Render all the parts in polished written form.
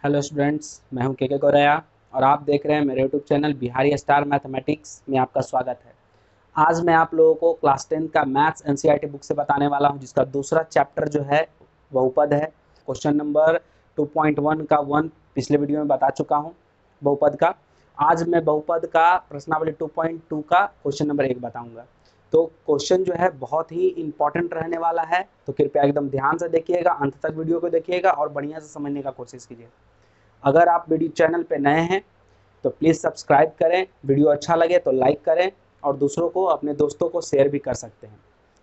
Hello students, मैं हूं के गौरैया और आप देख रहे हैं मेरे YouTube channel Bihari star mathematics में आपका स्वागत है। आज मैं आप लोगों को क्लास 10 का मैथ्स एनसीईआरटी बुक से बताने वाला हूं, जिसका दूसरा चैप्टर जो है बहुपद है। क्वेश्चन नंबर 2.1 का 1 पिछले वीडियो में बता चुका हूं बहुपद का। आज मैं बहुपद का प्रश्नावली 2.2 का क्वेश्चन नंबर 1 बताऊंगा। तो क्वेश्चन जो है बहुत ही इंपॉर्टेंट रहने वाला है, तो कृपया एकदम ध्यान से देखिएगा, अंत तक वीडियो को देखिएगा और बढ़िया से समझने का कोशिश कीजिए। अगर आप वीडियो चैनल पे नए हैं तो प्लीज़ सब्सक्राइब करें, वीडियो अच्छा लगे तो लाइक करें और दूसरों को, अपने दोस्तों को शेयर भी कर सकते हैं।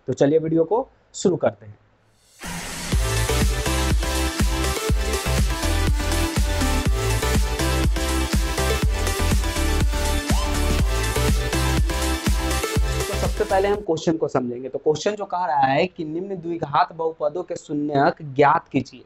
तो चलिए वीडियो को शुरू करते हैं। तो सबसे पहले हम क्वेश्चन को समझेंगे। तो क्वेश्चन जो कह रहा है कि निम्न द्विघात बहुपदों के शून्यक ज्ञात कीजिए।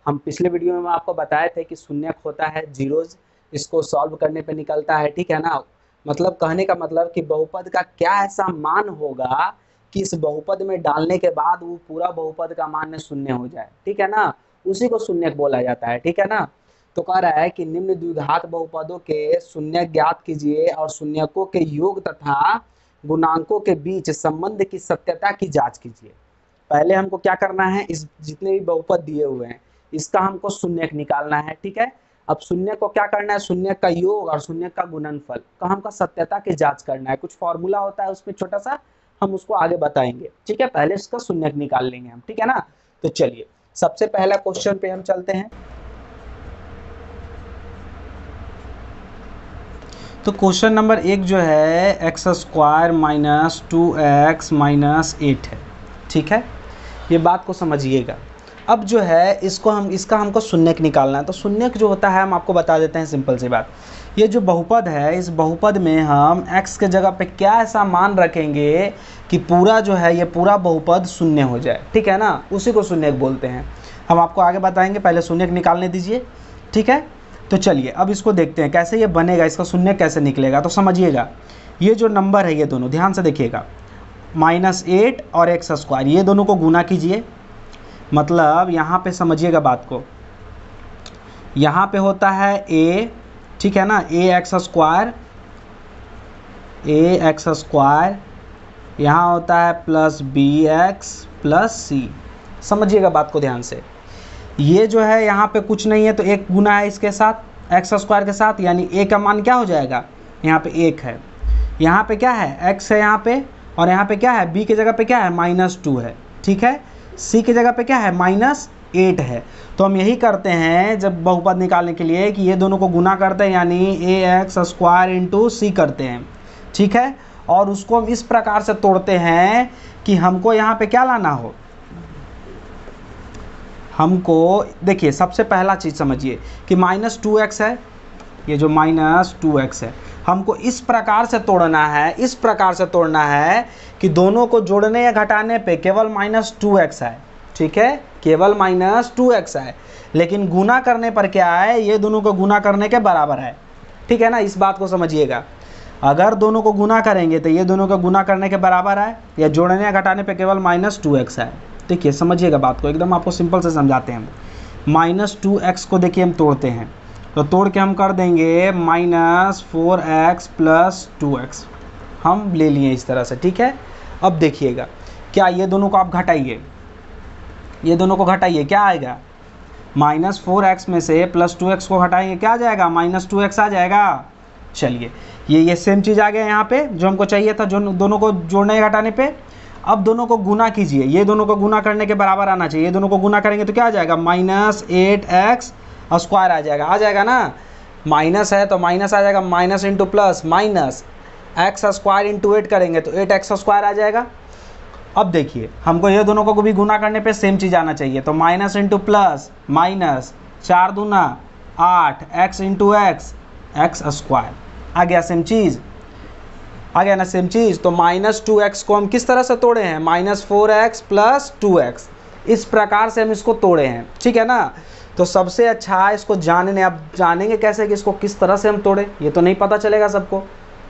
हम पिछले वीडियो में आपको बताए थे कि शून्यक होता है जीरोज, इसको सॉल्व करने पे निकलता है, ठीक है ना। मतलब कहने का मतलब कि बहुपद का क्या ऐसा मान होगा कि इस बहुपद में डालने के बाद वो पूरा बहुपद का मान शून्य हो जाए, ठीक है ना। उसी को शून्यक बोला जाता है, ठीक है ना। तो कह रहा है कि निम्न द्विघात बहुपदों के शून्यक ज्ञात कीजिए और शून्यकों के योग तथा गुणांकों के बीच संबंध की सत्यता की जांच कीजिए। पहले हमको क्या करना है, इस जितने भी बहुपद दिए हुए हैं इसका हमको शून्यक निकालना है, ठीक है। अब शून्य को क्या करना है, शून्य का योग और शून्य का गुणनफल का हमको सत्यता की जांच करना है। कुछ फॉर्मूला होता है उसमें छोटा सा, हम उसको आगे बताएंगे, ठीक है। पहले इसका शून्यक निकाल लेंगे हम, ठीक है ना। तो चलिए सबसे पहला क्वेश्चन पे हम चलते हैं। तो क्वेश्चन नंबर 1 जो है x square minus 2x minus 8 है, ठीक है। ये बात को समझिएगा। अब जो है इसका हमको शून्यक निकालना है। तो शून्यक जो होता है हम आपको बता देते हैं, सिंपल सी बात। ये जो बहुपद है, इस बहुपद में हम x के जगह पे क्या ऐसा मान रखेंगे कि पूरा जो है ये पूरा बहुपद शून्य हो जाए, ठीक है ना। उसी को शून्यक बोलते हैं। हम आपको आगे बताएंगे, पहले शून्यक निकालने दीजिए, ठीक है। तो चलिए अब इसको देखते हैं कैसे ये बनेगा, इसका शून्यक कैसे निकलेगा। तो समझिएगा, ये जो नंबर है ये दोनों ध्यान से देखिएगा, -8 और एक्स स्क्वायर, ये दोनों को गुना कीजिए। मतलब यहाँ पे समझिएगा बात को, यहाँ पे होता है a, ठीक है ना, ax स्क्वायर, यहाँ होता है प्लस bx प्लस c। समझिएगा बात को ध्यान से। ये जो है यहाँ पे कुछ नहीं है तो एक गुना है इसके साथ, एक्स स्क्वायर के साथ, यानी a का मान क्या हो जाएगा, यहाँ पे 1 है, यहाँ पे क्या है x है यहाँ पे, और यहाँ पे क्या है b की जगह पे क्या है -2 है, ठीक है। c की जगह पे क्या है -8 है। तो हम यही करते हैं जब बहुपद निकालने के लिए कि ये दोनों को गुना करते हैं, यानी ax स्क्वायर इंटू c करते हैं, ठीक है। और उसको हम इस प्रकार से तोड़ते हैं कि हमको यहाँ पे क्या लाना हो, हमको देखिए सबसे पहला चीज़ समझिए कि -2x है, ये जो -2x है हमको इस प्रकार से तोड़ना है, इस प्रकार से तोड़ना है कि दोनों को जोड़ने या घटाने पे केवल -2x है, ठीक है, केवल -2x है। लेकिन गुना करने पर क्या है, ये दोनों को गुना करने के बराबर है, ठीक है ना। इस बात को समझिएगा, अगर दोनों को गुना करेंगे तो ये दोनों को गुना करने के बराबर है, या जोड़ने या घटाने पे केवल -2x है। देखिए समझिएगा बात को, एकदम आपको सिंपल से समझाते हैं। -2x को देखिए हम तोड़ते हैं, तो तोड़ के हम कर देंगे -4x प्लस 2x, हम ले लिए इस तरह से, ठीक है। अब देखिएगा क्या, ये दोनों को आप घटाइए, ये दोनों को घटाइए, क्या आएगा, -4x में से +2x को घटाएंगे, क्या आ जाएगा, -2x आ जाएगा। चलिए ये सेम चीज़ आ गया यहाँ पे जो हमको चाहिए था, जो दोनों को जोड़ने या घटाने पे। अब दोनों को गुना कीजिए, ये दोनों को गुना करने के बराबर आना चाहिए। ये दोनों को गुना करेंगे तो क्या आ जाएगा, -8x स्क्वायर आ जाएगा ना। माइनस है तो माइनस आ जाएगा, minus into plus, minus x square into 8 करेंगे तो 8x स्क्वायर आ जाएगा। अब देखिए हमको ये दोनों को भी गुना करने पे सेम चीज़ आना चाहिए, तो माइनस इंटू प्लस, माइनस 4 दूना 8, x इंटू x स्क्वायर आ गया, सेम चीज़ आ गया ना, सेम चीज़। तो -2x को हम किस तरह से तोड़े हैं, -4x प्लस 2x, इस प्रकार से हम इसको तोड़े हैं, ठीक है ना। तो सबसे अच्छा इसको जानने, अब जानेंगे कैसे कि इसको किस तरह से हम तोड़े, ये तो नहीं पता चलेगा सबको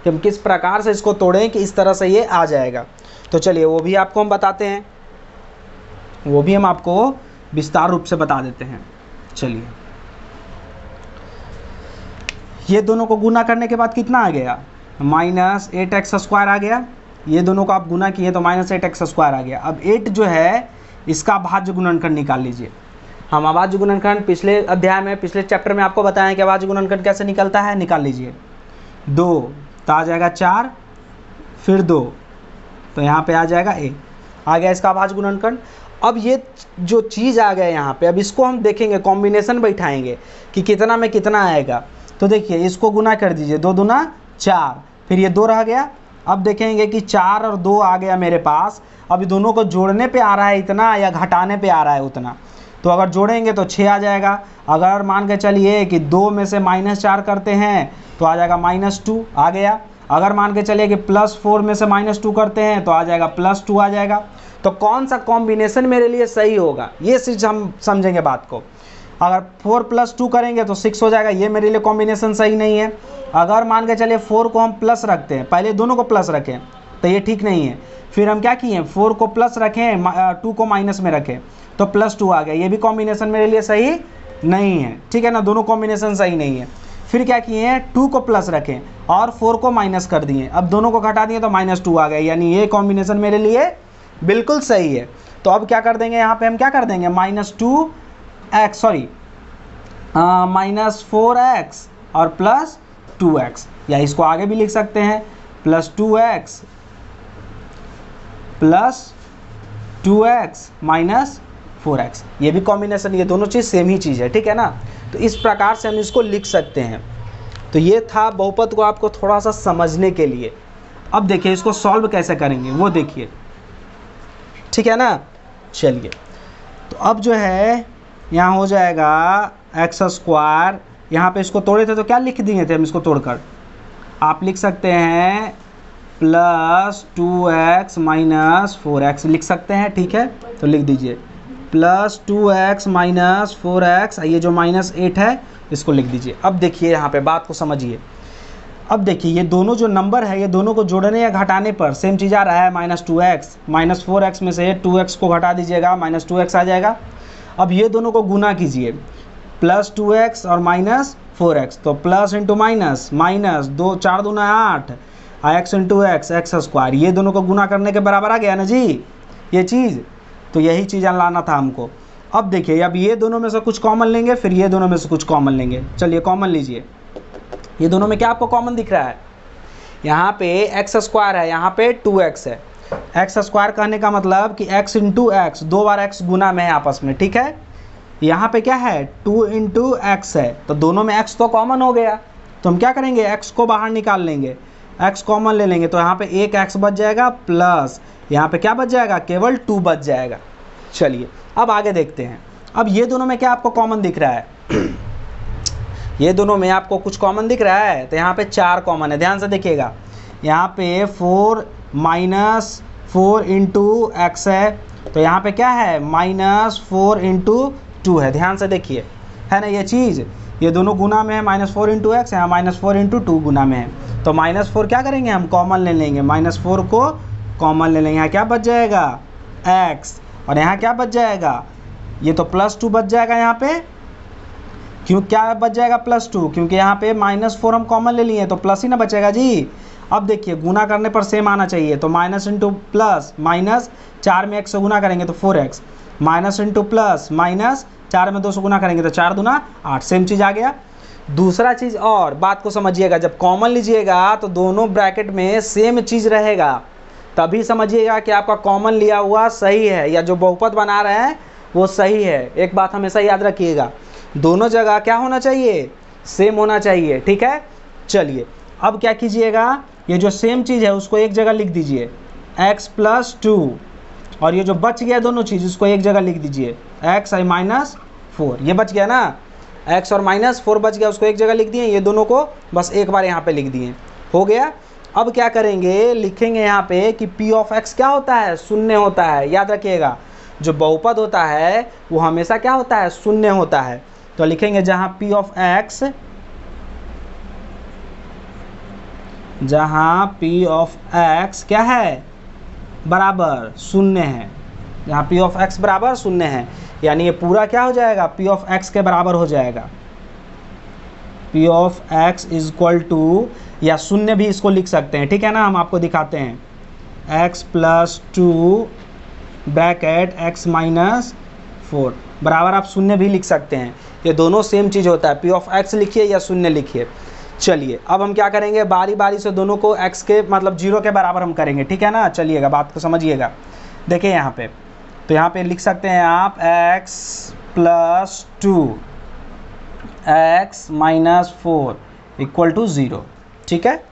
कि हम किस प्रकार से इसको तोड़ें कि इस तरह से ये आ जाएगा। तो चलिए वो भी आपको हम बताते हैं, वो भी हम आपको विस्तार रूप से बता देते हैं। चलिए ये दोनों को गुना करने के बाद कितना आ गया, -8x² आ गया। ये दोनों को आप गुना किए तो -8x² आ गया। अब 8 जो है इसका अभाज्य गुणनखंड निकाल लीजिए। हम अभाज्य गुणनखंड पिछले अध्याय में, पिछले चैप्टर में आपको बताएं कि अभाज्य गुणनखंड कैसे निकलता है। निकाल लीजिए। 2 तो आ जाएगा 4, फिर 2 तो यहाँ पे आ जाएगा a, आ गया इसका अभाज्य गुणनखंड। अब ये जो चीज़ आ गया यहाँ पे, अब इसको हम देखेंगे, कॉम्बिनेशन बैठाएंगे कि कितना में कितना आएगा। तो देखिए इसको गुना कर दीजिए, 2 दूना 4, फिर ये 2 रह गया। अब देखेंगे कि 4 और 2 आ गया मेरे पास। अब दोनों को जोड़ने पे आ रहा है इतना या घटाने पे आ रहा है उतना। तो अगर जोड़ेंगे तो 6 आ जाएगा। अगर मान के चलिए कि 2 में से -4 करते हैं तो आ जाएगा -2 आ गया। अगर मान के चलिए कि +4 में से -2 करते हैं तो आ जाएगा +2 आ जाएगा। तो कौन सा कॉम्बिनेशन मेरे लिए सही होगा, ये चीज़ हम समझेंगे बात को। अगर 4 + 2 करेंगे तो 6 हो जाएगा, ये मेरे लिए कॉम्बिनेशन सही नहीं है। अगर मान के चलिए 4 को हम प्लस रखते हैं, पहले दोनों को प्लस रखें तो ये ठीक नहीं है। फिर हम क्या किए, 4 को प्लस रखें, 2 को माइनस में रखें तो +2 आ गया, ये भी कॉम्बिनेशन मेरे लिए सही नहीं है। ठीक है ना, दोनों कॉम्बिनेशन सही नहीं है। फिर क्या किए हैं, 2 को प्लस रखें और 4 को माइनस कर दिए, अब दोनों को घटा दिए तो -2 आ गया, यानी ये कॉम्बिनेशन मेरे लिए बिल्कुल सही है। तो अब क्या कर देंगे, यहाँ पे हम क्या कर देंगे, -4x और +2x, या इसको आगे भी लिख सकते हैं +2x -4x, ये भी कॉम्बिनेशन, ये दोनों चीज़ सेम ही चीज़ है। ठीक है ना, तो इस प्रकार से हम इसको लिख सकते हैं। तो ये था बहुपद को आपको थोड़ा सा समझने के लिए। अब देखिए इसको सॉल्व कैसे करेंगे वो देखिए, ठीक है ना। चलिए, तो अब जो है यहाँ हो जाएगा x², यहाँ पे इसको तोड़े थे तो क्या लिख दिए थे हम, इसको तोड़कर आप लिख सकते हैं +2x -4x लिख सकते हैं। ठीक है, तो लिख दीजिए +2x -4x, ये जो -8 है इसको लिख दीजिए। अब देखिए यहाँ पे बात को समझिए। अब देखिए ये दोनों जो नंबर है, ये दोनों को जोड़ने या घटाने पर सेम चीज़ आ रहा है, -2x। -4x में से 2x को घटा दीजिएगा, -2x आ जाएगा। अब ये दोनों को गुना कीजिए, +2x और -4x, तो प्लस इंटू माइनस, -2 4 दूना 8, x इंटू x, x², ये दोनों को गुना करने के बराबर आ गया ना जी ये चीज़। तो यही चीज़ लाना था हमको। अब देखिए, अब ये दोनों में से कुछ कॉमन लेंगे, फिर ये दोनों में से कुछ कॉमन लेंगे। चलिए कॉमन लीजिए। ये दोनों में क्या आपको कॉमन दिख रहा है, यहाँ पे x² है, यहाँ पे 2x है। x² कहने का मतलब कि x इंटू x, 2 बार x गुना में है आपस में। ठीक है, यहाँ पे क्या है 2 इंटू x है, तो दोनों में x तो कॉमन हो गया। तो हम क्या करेंगे, x को बाहर निकाल लेंगे, x कॉमन ले लेंगे, तो यहाँ पे एक x बच जाएगा, प्लस यहाँ पे क्या बच जाएगा, केवल 2 बच जाएगा। चलिए अब आगे देखते हैं। अब ये दोनों में क्या आपको कॉमन दिख रहा है ये दोनों में आपको कुछ कॉमन दिख रहा है, तो यहाँ पे 4 कॉमन है, ध्यान से देखिएगा। यहाँ पे 4 इंटू x है, तो यहाँ पे क्या है -4 इंटू 2 है, ध्यान से देखिए, है ना ये चीज़। ये दोनों गुना में है, -4 इंटू x, यहाँ -4 इंटू 2 गुना में है। तो -4 क्या करेंगे हम, कॉमन ले लेंगे, -4 को कॉमन ले लेंगे, यहाँ क्या बच जाएगा x, और यहाँ क्या बच जाएगा, ये तो +2 बच जाएगा यहाँ पे। क्यों क्या बच जाएगा +2, क्योंकि यहाँ पे -4 हम कॉमन ले लिए तो प्लस ही ना बचेगा जी। अब देखिए गुना करने पर सेम आना चाहिए, तो माइनस इंटू प्लस, -4 में 1 से गुना करेंगे तो 4x, माइनस इंटू प्लस, -4 में 2 से गुना करेंगे तो 4 दूना 8, सेम चीज़ आ गया। दूसरा चीज़ और बात को समझिएगा, जब कॉमन लीजिएगा तो दोनों ब्रैकेट में सेम चीज़ रहेगा, तभी समझिएगा कि आपका कॉमन लिया हुआ सही है या जो बहुपद बना रहे हैं वो सही है। एक बात हमेशा याद रखिएगा, दोनों जगह क्या होना चाहिए, सेम होना चाहिए। ठीक है, चलिए अब क्या कीजिएगा, ये जो सेम चीज़ है उसको एक जगह लिख दीजिए x + 2, और ये जो बच गया दोनों चीज़ उसको एक जगह लिख दीजिए x -4, ये बच गया ना, x और -4 बच गया, उसको एक जगह लिख दिए। ये दोनों को बस एक बार यहाँ पे लिख दिए, हो गया। अब क्या करेंगे, लिखेंगे यहाँ पे कि p ऑफ x क्या होता है, शून्य होता है। याद रखिएगा जो बहुपद होता है वो हमेशा क्या होता है, शून्य होता है। तो लिखेंगे जहाँ p ऑफ x, जहाँ p ऑफ x क्या है, बराबर शून्य है, जहाँ p ऑफ x बराबर शून्य है, यानी ये पूरा क्या हो जाएगा, p ऑफ x के बराबर हो जाएगा। P of X is equal to, या शून्य भी इसको लिख सकते हैं, ठीक है ना, हम आपको दिखाते हैं, x plus two bracket x minus 4 बराबर आप शून्य भी लिख सकते हैं। ये दोनों सेम चीज़ होता है, पी ऑफ एक्स लिखिए या शून्य लिखिए। चलिए अब हम क्या करेंगे, बारी बारी से दोनों को x के मतलब 0 के बराबर हम करेंगे, ठीक है ना। चलिएगा बात को समझिएगा। देखिए यहाँ पे, तो यहाँ पे लिख सकते हैं आप x plus two X minus 4 equal to 0, ठीक है।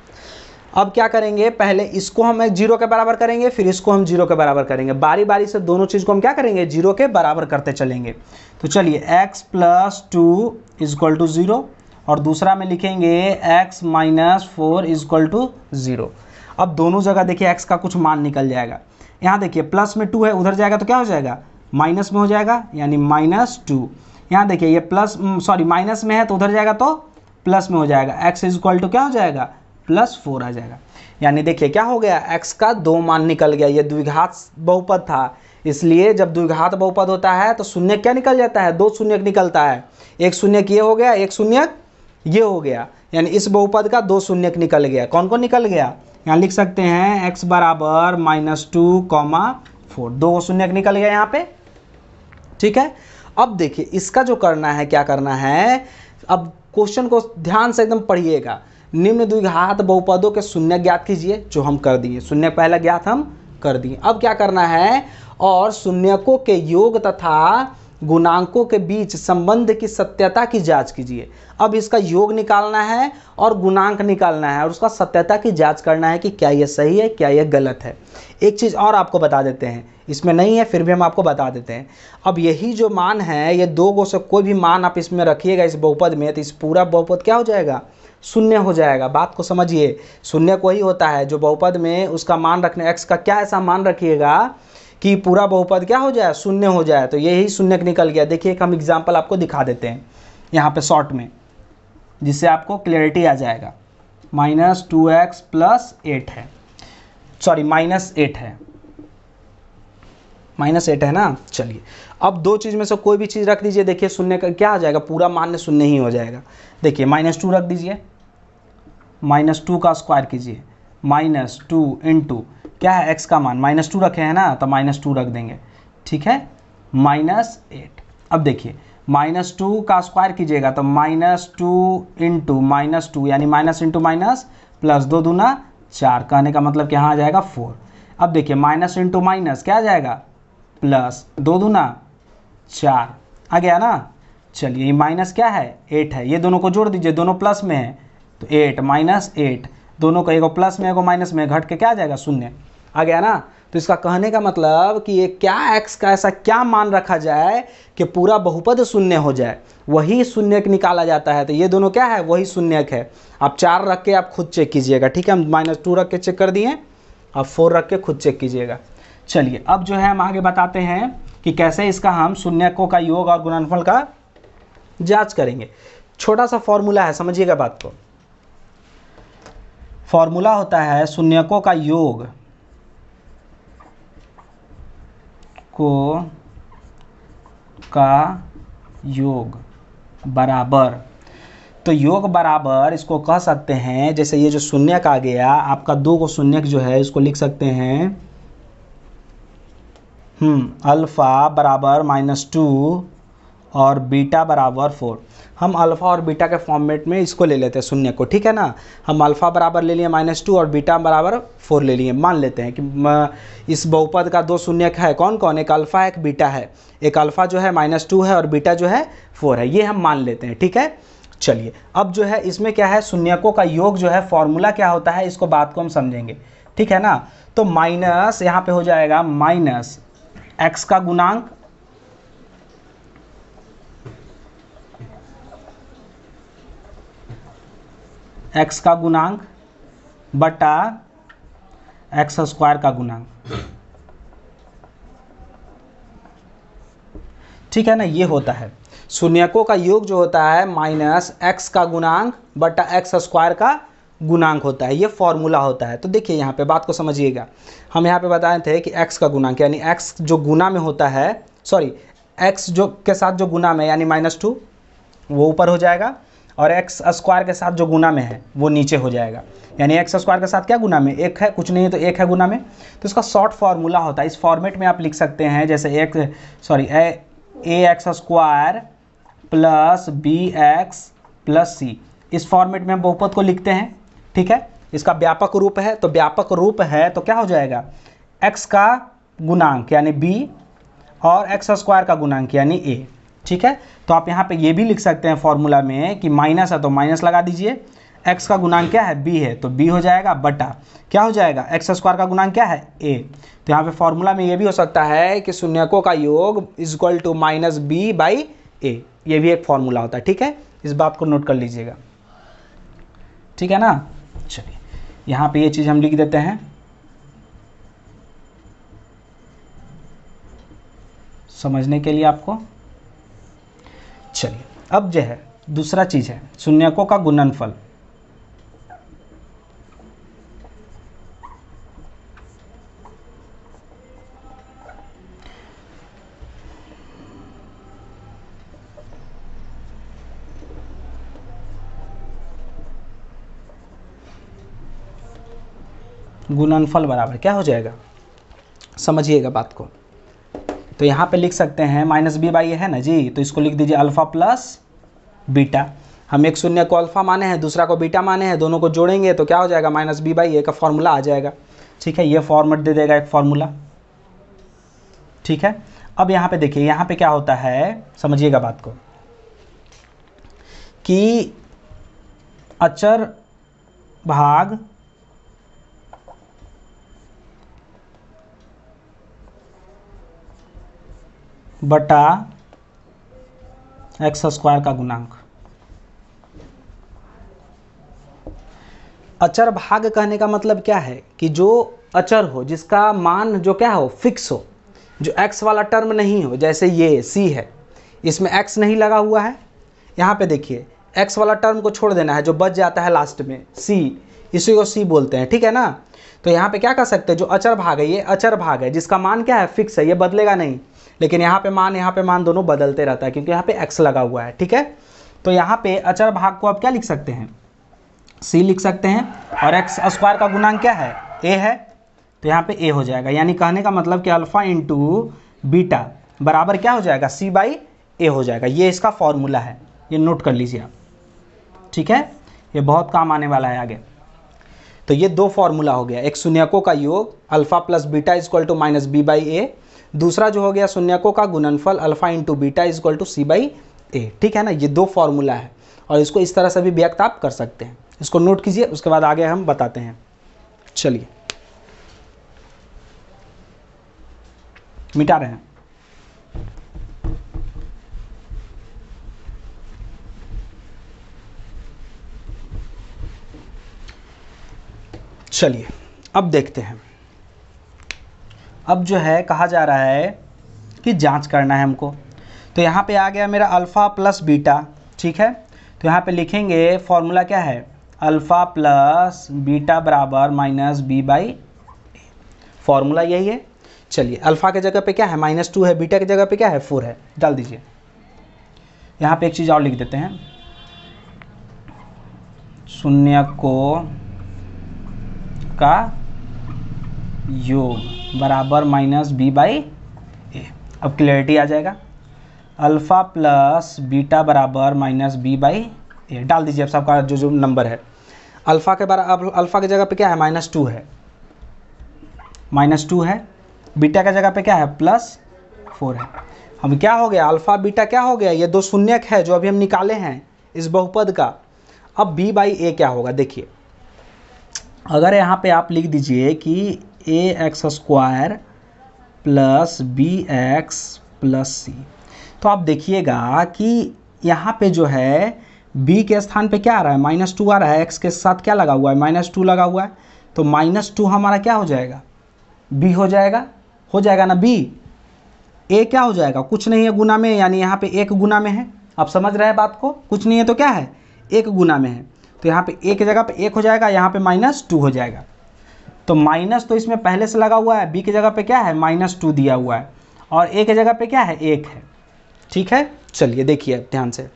अब क्या करेंगे, पहले इसको हम 0 के बराबर करेंगे, फिर इसको हम 0 के बराबर करेंगे। बारी बारी से दोनों चीज़ को हम क्या करेंगे, 0 के बराबर करते चलेंगे। तो चलिए x plus two is equal to 0 और दूसरा में लिखेंगे x minus 4 is equal to 0। अब दोनों जगह देखिए x का कुछ मान निकल जाएगा। यहाँ देखिए प्लस में 2 है, उधर जाएगा तो क्या हो जाएगा, माइनस में हो जाएगा, यानी -2। यहाँ देखिए ये माइनस में है तो उधर जाएगा तो प्लस में हो जाएगा, x इज इक्वल टू क्या हो जाएगा, +4 आ जाएगा। यानी देखिए क्या हो गया, x का 2 मान निकल गया। ये द्विघात बहुपद था, इसलिए जब द्विघात बहुपद होता है तो शून्य क्या निकल जाता है, 2 शून्य निकलता है। एक शून्य ये हो गया, एक शून्य ये हो गया, यानी इस बहुपद का 2 शून्य निकल गया। कौन कौन निकल गया, यहाँ लिख सकते हैं x बराबर -2, 4, 2 शून्य निकल गया यहाँ पे, ठीक है। अब देखिए इसका जो करना है, क्या करना है, अब क्वेश्चन को ध्यान से एकदम पढ़िएगा। निम्न द्विघात बहुपदों के शून्य ज्ञात कीजिए, जो हम कर दिए, शून्य पहला ज्ञात हम कर दिए। अब क्या करना है, और शून्यकों के योग तथा गुणांकों के बीच संबंध की सत्यता की जांच कीजिए। अब इसका योग निकालना है और गुणांक निकालना है और उसका सत्यता की जांच करना है कि क्या ये सही है, क्या ये गलत है। एक चीज़ और आपको बता देते हैं, इसमें नहीं है फिर भी हम आपको बता देते हैं। अब यही जो मान है, ये 2 गो से कोई भी मान आप इसमें रखिएगा इस बहुपद में, तो इस पूरा बहुपद क्या हो जाएगा, शून्य हो जाएगा। बात को समझिए, शून्य को ही होता है जो बहुपद में उसका मान रखने, x का क्या ऐसा मान रखिएगा कि पूरा बहुपद क्या हो जाए, शून्य हो जाए। तो यही शून्य निकल गया। देखिए एक हम एग्जाम्पल आपको दिखा देते हैं यहाँ पे शॉर्ट में, जिससे आपको क्लियरिटी आ जाएगा। -2x + 8 है, सॉरी -8 है, -8 है ना। चलिए अब 2 चीज़ में से कोई भी चीज़ रख दीजिए, देखिए शून्य का क्या आ जाएगा, पूरा मान शून्य ही हो जाएगा। देखिए -2 रख दीजिए, -2 का स्क्वायर कीजिए, -2 इंटू क्या है, x का मान -2 रखे हैं ना, तो -2 रख देंगे, ठीक है, -8। अब देखिए -2 का स्क्वायर कीजिएगा तो -2 इंटू -2 यानी माइनस इंटू माइनस प्लस 2 दूना 4, कहने का मतलब क्या आ जाएगा 4। अब देखिए माइनस इंटू माइनस क्या आ जाएगा, प्लस 2 दूना 4 आ गया ना। चलिए ये माइनस क्या है, 8 है, ये दोनों को जोड़ दीजिए, दोनों प्लस में है तो 8 -8, दोनों को एगो प्लस में एगो माइनस में, घट के क्या आ जाएगा, शून्य आ गया ना। तो इसका कहने का मतलब कि ये क्या x का ऐसा क्या मान रखा जाए कि पूरा बहुपद शून्य हो जाए, वही शून्यक निकाला जाता है। तो ये दोनों क्या है, वही शून्यक है। आप 4 रख के आप खुद चेक कीजिएगा, ठीक है, हम -2 रख के चेक कर दिए, अब 4 रख के खुद चेक कीजिएगा। चलिए अब जो है हम आगे बताते हैं कि कैसे इसका हम शून्यकों का योग और गुणनफल का जांच करेंगे। छोटा सा फॉर्मूला है, समझिएगा बात को। फॉर्मूला होता है शून्यकों का योग बराबर, तो योग बराबर इसको कह सकते हैं, जैसे ये जो शून्यक आ गया आपका, 2 को शून्यक जो है इसको लिख सकते हैं अल्फ़ा बराबर -2 और बीटा बराबर 4। हम अल्फ़ा और बीटा के फॉर्मेट में इसको ले लेते हैं शून्य को, ठीक है ना। हम अल्फ़ा बराबर ले लिए -2 और बीटा बराबर 4 ले लिए। मान लेते हैं कि इस बहुपद का 2 शून्यक है, कौन कौन, एक अल्फ़ा एक बीटा है। एक अल्फ़ा जो है -2 है और बीटा जो है 4 है, ये हम मान लेते हैं, ठीक है। चलिए अब जो है इसमें क्या है, शून्यकों का योग जो है फॉर्मूला क्या होता है, इसको बात को हम समझेंगे, ठीक है ना। तो माइनस यहाँ पे हो जाएगा -x का गुणांक x का गुणांक बटा x स्क्वायर का गुणांक, ठीक है ना। ये होता है शून्यकों का योग जो होता है -x का गुणांक बटा x स्क्वायर का गुणांक होता है, ये फॉर्मूला होता है। तो देखिए यहाँ पे बात को समझिएगा, हम यहाँ पे बताए थे कि x का गुणांक यानी x जो गुना में होता है, सॉरी x जो के साथ जो गुना में यानी -2 वो ऊपर हो जाएगा और एक्स स्क्वायर के साथ जो गुना में है वो नीचे हो जाएगा। यानी एक्स स्क्वायर के साथ क्या गुना में, एक है, कुछ नहीं है तो एक है गुना में। तो इसका शॉर्ट फार्मूला होता है, इस फॉर्मेट में आप लिख सकते हैं जैसे a x square plus b x plus c, इस फॉर्मेट में हम बहुपद को लिखते हैं। ठीक है, इसका व्यापक रूप है, तो व्यापक रूप है तो क्या हो जाएगा, x का गुणांक यानी b और एक्स स्क्वायर का गुणांक यानी a। ठीक है, तो आप यहाँ पे ये भी लिख सकते हैं फॉर्मूला में कि माइनस है तो माइनस लगा दीजिए, x का गुणांक क्या है, b है तो b हो जाएगा, बटा क्या हो जाएगा, एक्स स्क्वायर का गुणांक क्या है, a। तो यहाँ पे फॉर्मूला में ये भी हो सकता है कि शून्यकों का योग is equal to minus B by a, ये भी एक फॉर्मूला होता है। ठीक है, इस बात को नोट कर लीजिएगा। ठीक है ना, चलिए यहाँ पे ये चीज़ हम लिख देते हैं, समझने के लिए आपको। चलिए अब जो है दूसरा चीज़ है शून्यकों का गुणनफल। गुणनफल बराबर क्या हो जाएगा, समझिएगा बात को। तो यहाँ पे लिख सकते हैं माइनस बी बाई ए है ना जी, तो इसको लिख दीजिए अल्फ़ा प्लस बीटा। हम एक शून्य को अल्फ़ा माने हैं, दूसरा को बीटा माने हैं, दोनों को जोड़ेंगे तो क्या हो जाएगा, माइनस बी बाई ए का फॉर्मूला आ जाएगा। ठीक है, ये फॉर्मेट दे देगा एक फॉर्मूला। ठीक है, अब यहाँ पे देखिए, यहाँ पे क्या होता है, समझिएगा बात को, कि अचर भाग बटा एक्स स्क्वायर का गुणांक। अचर भाग कहने का मतलब क्या है कि जो अचर हो, जिसका मान जो क्या हो, फिक्स हो, जो x वाला टर्म नहीं हो। जैसे ये c है, इसमें x नहीं लगा हुआ है। यहाँ पे देखिए x वाला टर्म को छोड़ देना है, जो बच जाता है लास्ट में c, इसी को c बोलते हैं। ठीक है ना, तो यहाँ पे क्या कर सकते हैं, जो अचर भाग है, ये अचर भाग है जिसका मान क्या है, फिक्स है, ये बदलेगा नहीं। लेकिन यहाँ पे मान दोनों बदलते रहता है क्योंकि यहाँ पे x लगा हुआ है। ठीक है, तो यहाँ पे अचर भाग को आप क्या लिख सकते हैं, c लिख सकते हैं, और एक्स स्क्वायर का गुणांक क्या है, a है, तो यहाँ पे a हो जाएगा। यानी कहने का मतलब कि अल्फ़ा इंटू बीटा बराबर क्या हो जाएगा, c बाई ए हो जाएगा। ये इसका फॉर्मूला है, ये नोट कर लीजिए आप। ठीक है, ये बहुत काम आने वाला है आगे। तो ये दो फॉर्मूला हो गया, एक शून्यकों का योग alpha plus beta is equal to minus B by a, दूसरा जो हो गया शून्यकों का गुणनफल alpha into beta is equal to c by a. ठीक है ना, ये दो फॉर्मूला है और इसको इस तरह से भी व्यक्त आप कर सकते हैं। इसको नोट कीजिए, उसके बाद आगे हम बताते हैं। चलिए मिटा रहे हैं। चलिए अब देखते हैं। अब जो है कहा जा रहा है कि जांच करना है हमको। तो यहाँ पे आ गया मेरा अल्फ़ा प्लस बीटा। ठीक है, तो यहाँ पे लिखेंगे फॉर्मूला क्या है, अल्फ़ा प्लस बीटा बराबर माइनस बी बाई, फॉर्मूला यही है। चलिए अल्फ़ा के जगह पे क्या है, -2 है, बीटा की जगह पे क्या है, 4 है, डाल दीजिए। यहाँ पे एक चीज़ और लिख देते हैं, शून्यकों का योग बराबर माइनस बी बाई ए। अब क्लियरिटी आ जाएगा, अल्फ़ा प्लस बीटा बराबर माइनस बी बाई ए, डाल दीजिए अब सबका जो नंबर है। अल्फ़ा के बराबर, अल्फ़ा की जगह पे क्या है, -2 है, -2 है, बीटा की जगह पे क्या है, +4 है। हम क्या हो गया, अल्फ़ा बीटा क्या हो गया, ये दो शून्यक है जो अभी हम निकाले हैं इस बहुपद का। अब b बाई ए क्या होगा, देखिए अगर यहाँ पे आप लिख दीजिए कि a x square plus b x plus c, तो आप देखिएगा कि यहाँ पे जो है b के स्थान पे क्या आ रहा है, -2 आ रहा है, x के साथ क्या लगा हुआ है, -2 लगा हुआ है, तो -2 हमारा क्या हो जाएगा, b हो जाएगा ना b। a क्या हो जाएगा, कुछ नहीं है गुना में, यानी यहाँ पे 1 गुना में है। आप समझ रहे हैं बात को, कुछ नहीं है तो क्या है, 1 गुना में है, तो यहाँ पे a की जगह पे 1 हो जाएगा, यहाँ पे -2 हो जाएगा। तो माइनस तो इसमें पहले से लगा हुआ है, b की जगह पे क्या है, -2 दिया हुआ है, और a की जगह पे क्या है, 1 है। ठीक है, चलिए देखिए ध्यान से,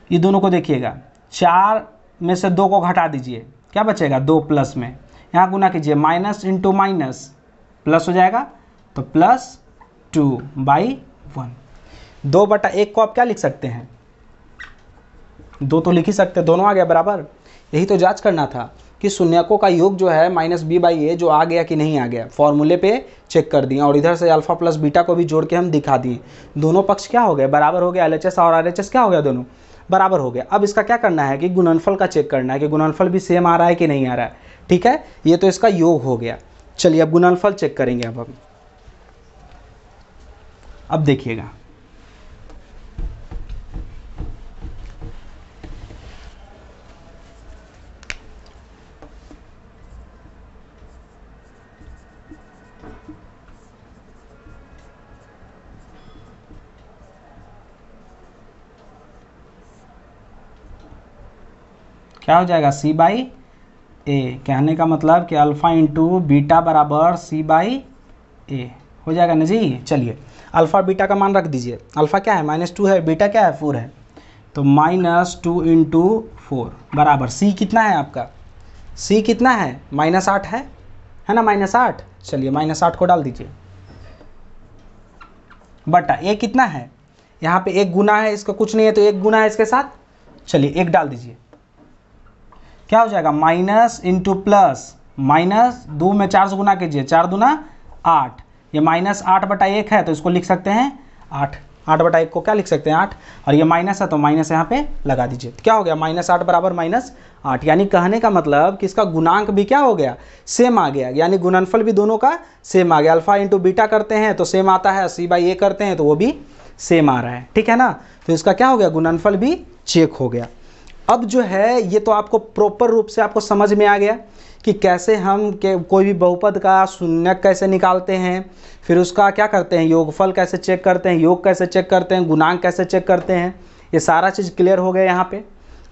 ये दोनों को देखिएगा, 4 में से 2 को घटा दीजिए, क्या बचेगा 2 प्लस में, यहाँ गुना कीजिए, माइनस इंटू माइनस प्लस हो जाएगा, तो +2/1। 2/1 को आप क्या लिख सकते हैं, 2 तो लिख ही सकते हैं, दोनों आ गया बराबर। यही तो जांच करना था कि शून्यकों का योग जो है -b/a जो आ गया कि नहीं आ गया, फॉर्मूले पे चेक कर दिए और इधर से अल्फा प्लस बीटा को भी जोड़ के हम दिखा दिए, दोनों पक्ष क्या हो गए, बराबर हो गया। LHS और RHS क्या हो गया, दोनों बराबर हो गया। अब इसका क्या करना है कि गुणनफल का चेक करना है कि गुणनफल भी सेम आ रहा है कि नहीं आ रहा है। ठीक है, ये तो इसका योग हो गया। चलिए अब गुणनफल चेक करेंगे। अब देखिएगा, क्या हो जाएगा C/A। कहने का मतलब कि अल्फ़ा इंटू बीटा बराबर C/A हो जाएगा ना जी। चलिए अल्फ़ा बीटा का मान रख दीजिए, अल्फ़ा क्या है -2 है, बीटा क्या है 4 है, तो -2 इंटू 4 बराबर C कितना है आपका, C कितना है -8 है ना, -8। चलिए -8 को डाल दीजिए, बटा A कितना है, यहाँ पे 1 गुना है, इसका कुछ नहीं है तो 1 गुना है इसके साथ, चलिए 1 डाल दीजिए, क्या हो जाएगा माइनस इंटू प्लस, -2 में 4 से गुना कीजिए, 4 दूना 8, ये -8/1 है तो इसको लिख सकते हैं 8, 8/1 को क्या लिख सकते हैं 8, और ये माइनस है तो माइनस यहाँ पे लगा दीजिए, तो क्या हो गया -8 बराबर -8। यानी कहने का मतलब कि इसका गुणांक भी क्या हो गया, सेम आ गया, यानी गुणनफल भी दोनों का सेम आ गया। अल्फा इंटू बीटा करते हैं तो सेम आता है, C/A करते हैं तो वो भी सेम आ रहा है। ठीक है ना, तो इसका क्या हो गया, गुणनफल भी चेक हो गया। अब जो है ये तो आपको प्रॉपर रूप से आपको समझ में आ गया कि कैसे हम कोई भी बहुपद का शून्यक कैसे निकालते हैं, फिर उसका क्या करते हैं, योगफल कैसे चेक करते हैं, योग कैसे चेक करते हैं, गुणांक कैसे चेक करते हैं, ये सारा चीज़ क्लियर हो गया यहाँ पे।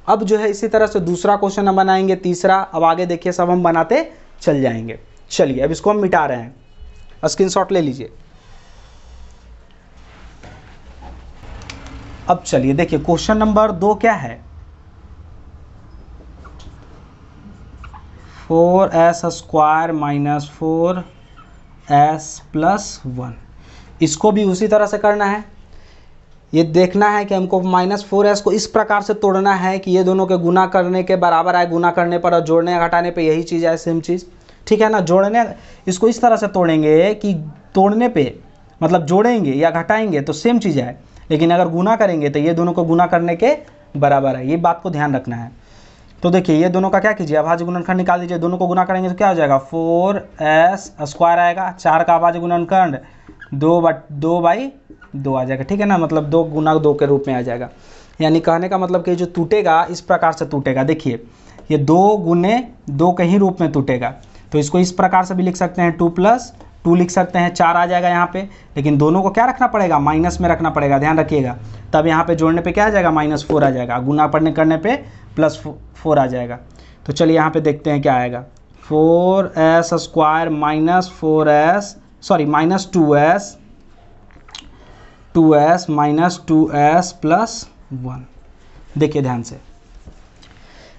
अब जो है इसी तरह से दूसरा क्वेश्चन हम बनाएंगे, तीसरा, अब आगे देखिए सब हम बनाते चल जाएंगे। चलिए अब इसको हम मिटा रहे हैं, स्क्रीनशॉट ले लीजिए। अब चलिए देखिए क्वेश्चन नंबर 2 क्या है, 4s² - 4s+1। इसको भी उसी तरह से करना है, ये देखना है कि हमको -4s को इस प्रकार से तोड़ना है कि ये दोनों के गुना करने के बराबर आए, गुना करने पर और जोड़ने या घटाने पे यही चीज़ है, सेम चीज़। ठीक है ना, जोड़ने इसको इस तरह से तोड़ेंगे कि तोड़ने पे मतलब जोड़ेंगे या घटाएंगे तो सेम चीज़ है, लेकिन अगर गुना करेंगे तो ये दोनों को गुना करने के बराबर है, ये बात को ध्यान रखना है। तो देखिए ये दोनों का क्या कीजिए, अभाज्य गुणनखंड निकाल दीजिए, दोनों को गुना करेंगे तो क्या हो जाएगा 4s² आएगा, 4 का अभाज्य गुणनखंड 2/2 आ जाएगा। ठीक है ना, मतलब 2 गुना 2 के रूप में आ जाएगा। यानी कहने का मतलब कि जो टूटेगा इस प्रकार से टूटेगा, देखिए ये 2 गुने 2 के ही रूप में टूटेगा, तो इसको इस प्रकार से भी लिख सकते हैं, 2 + 2 लिख सकते हैं, 4 आ जाएगा यहाँ पे, लेकिन दोनों को क्या रखना पड़ेगा, माइनस में रखना पड़ेगा, ध्यान रखिएगा, तब यहाँ पे जोड़ने पे क्या आ जाएगा -4 आ जाएगा, गुना पढ़ने करने पे +4 आ जाएगा। तो चलिए यहाँ पे देखते हैं क्या आएगा, 4s² - 4s sorry -2s -2s+1। देखिए ध्यान से,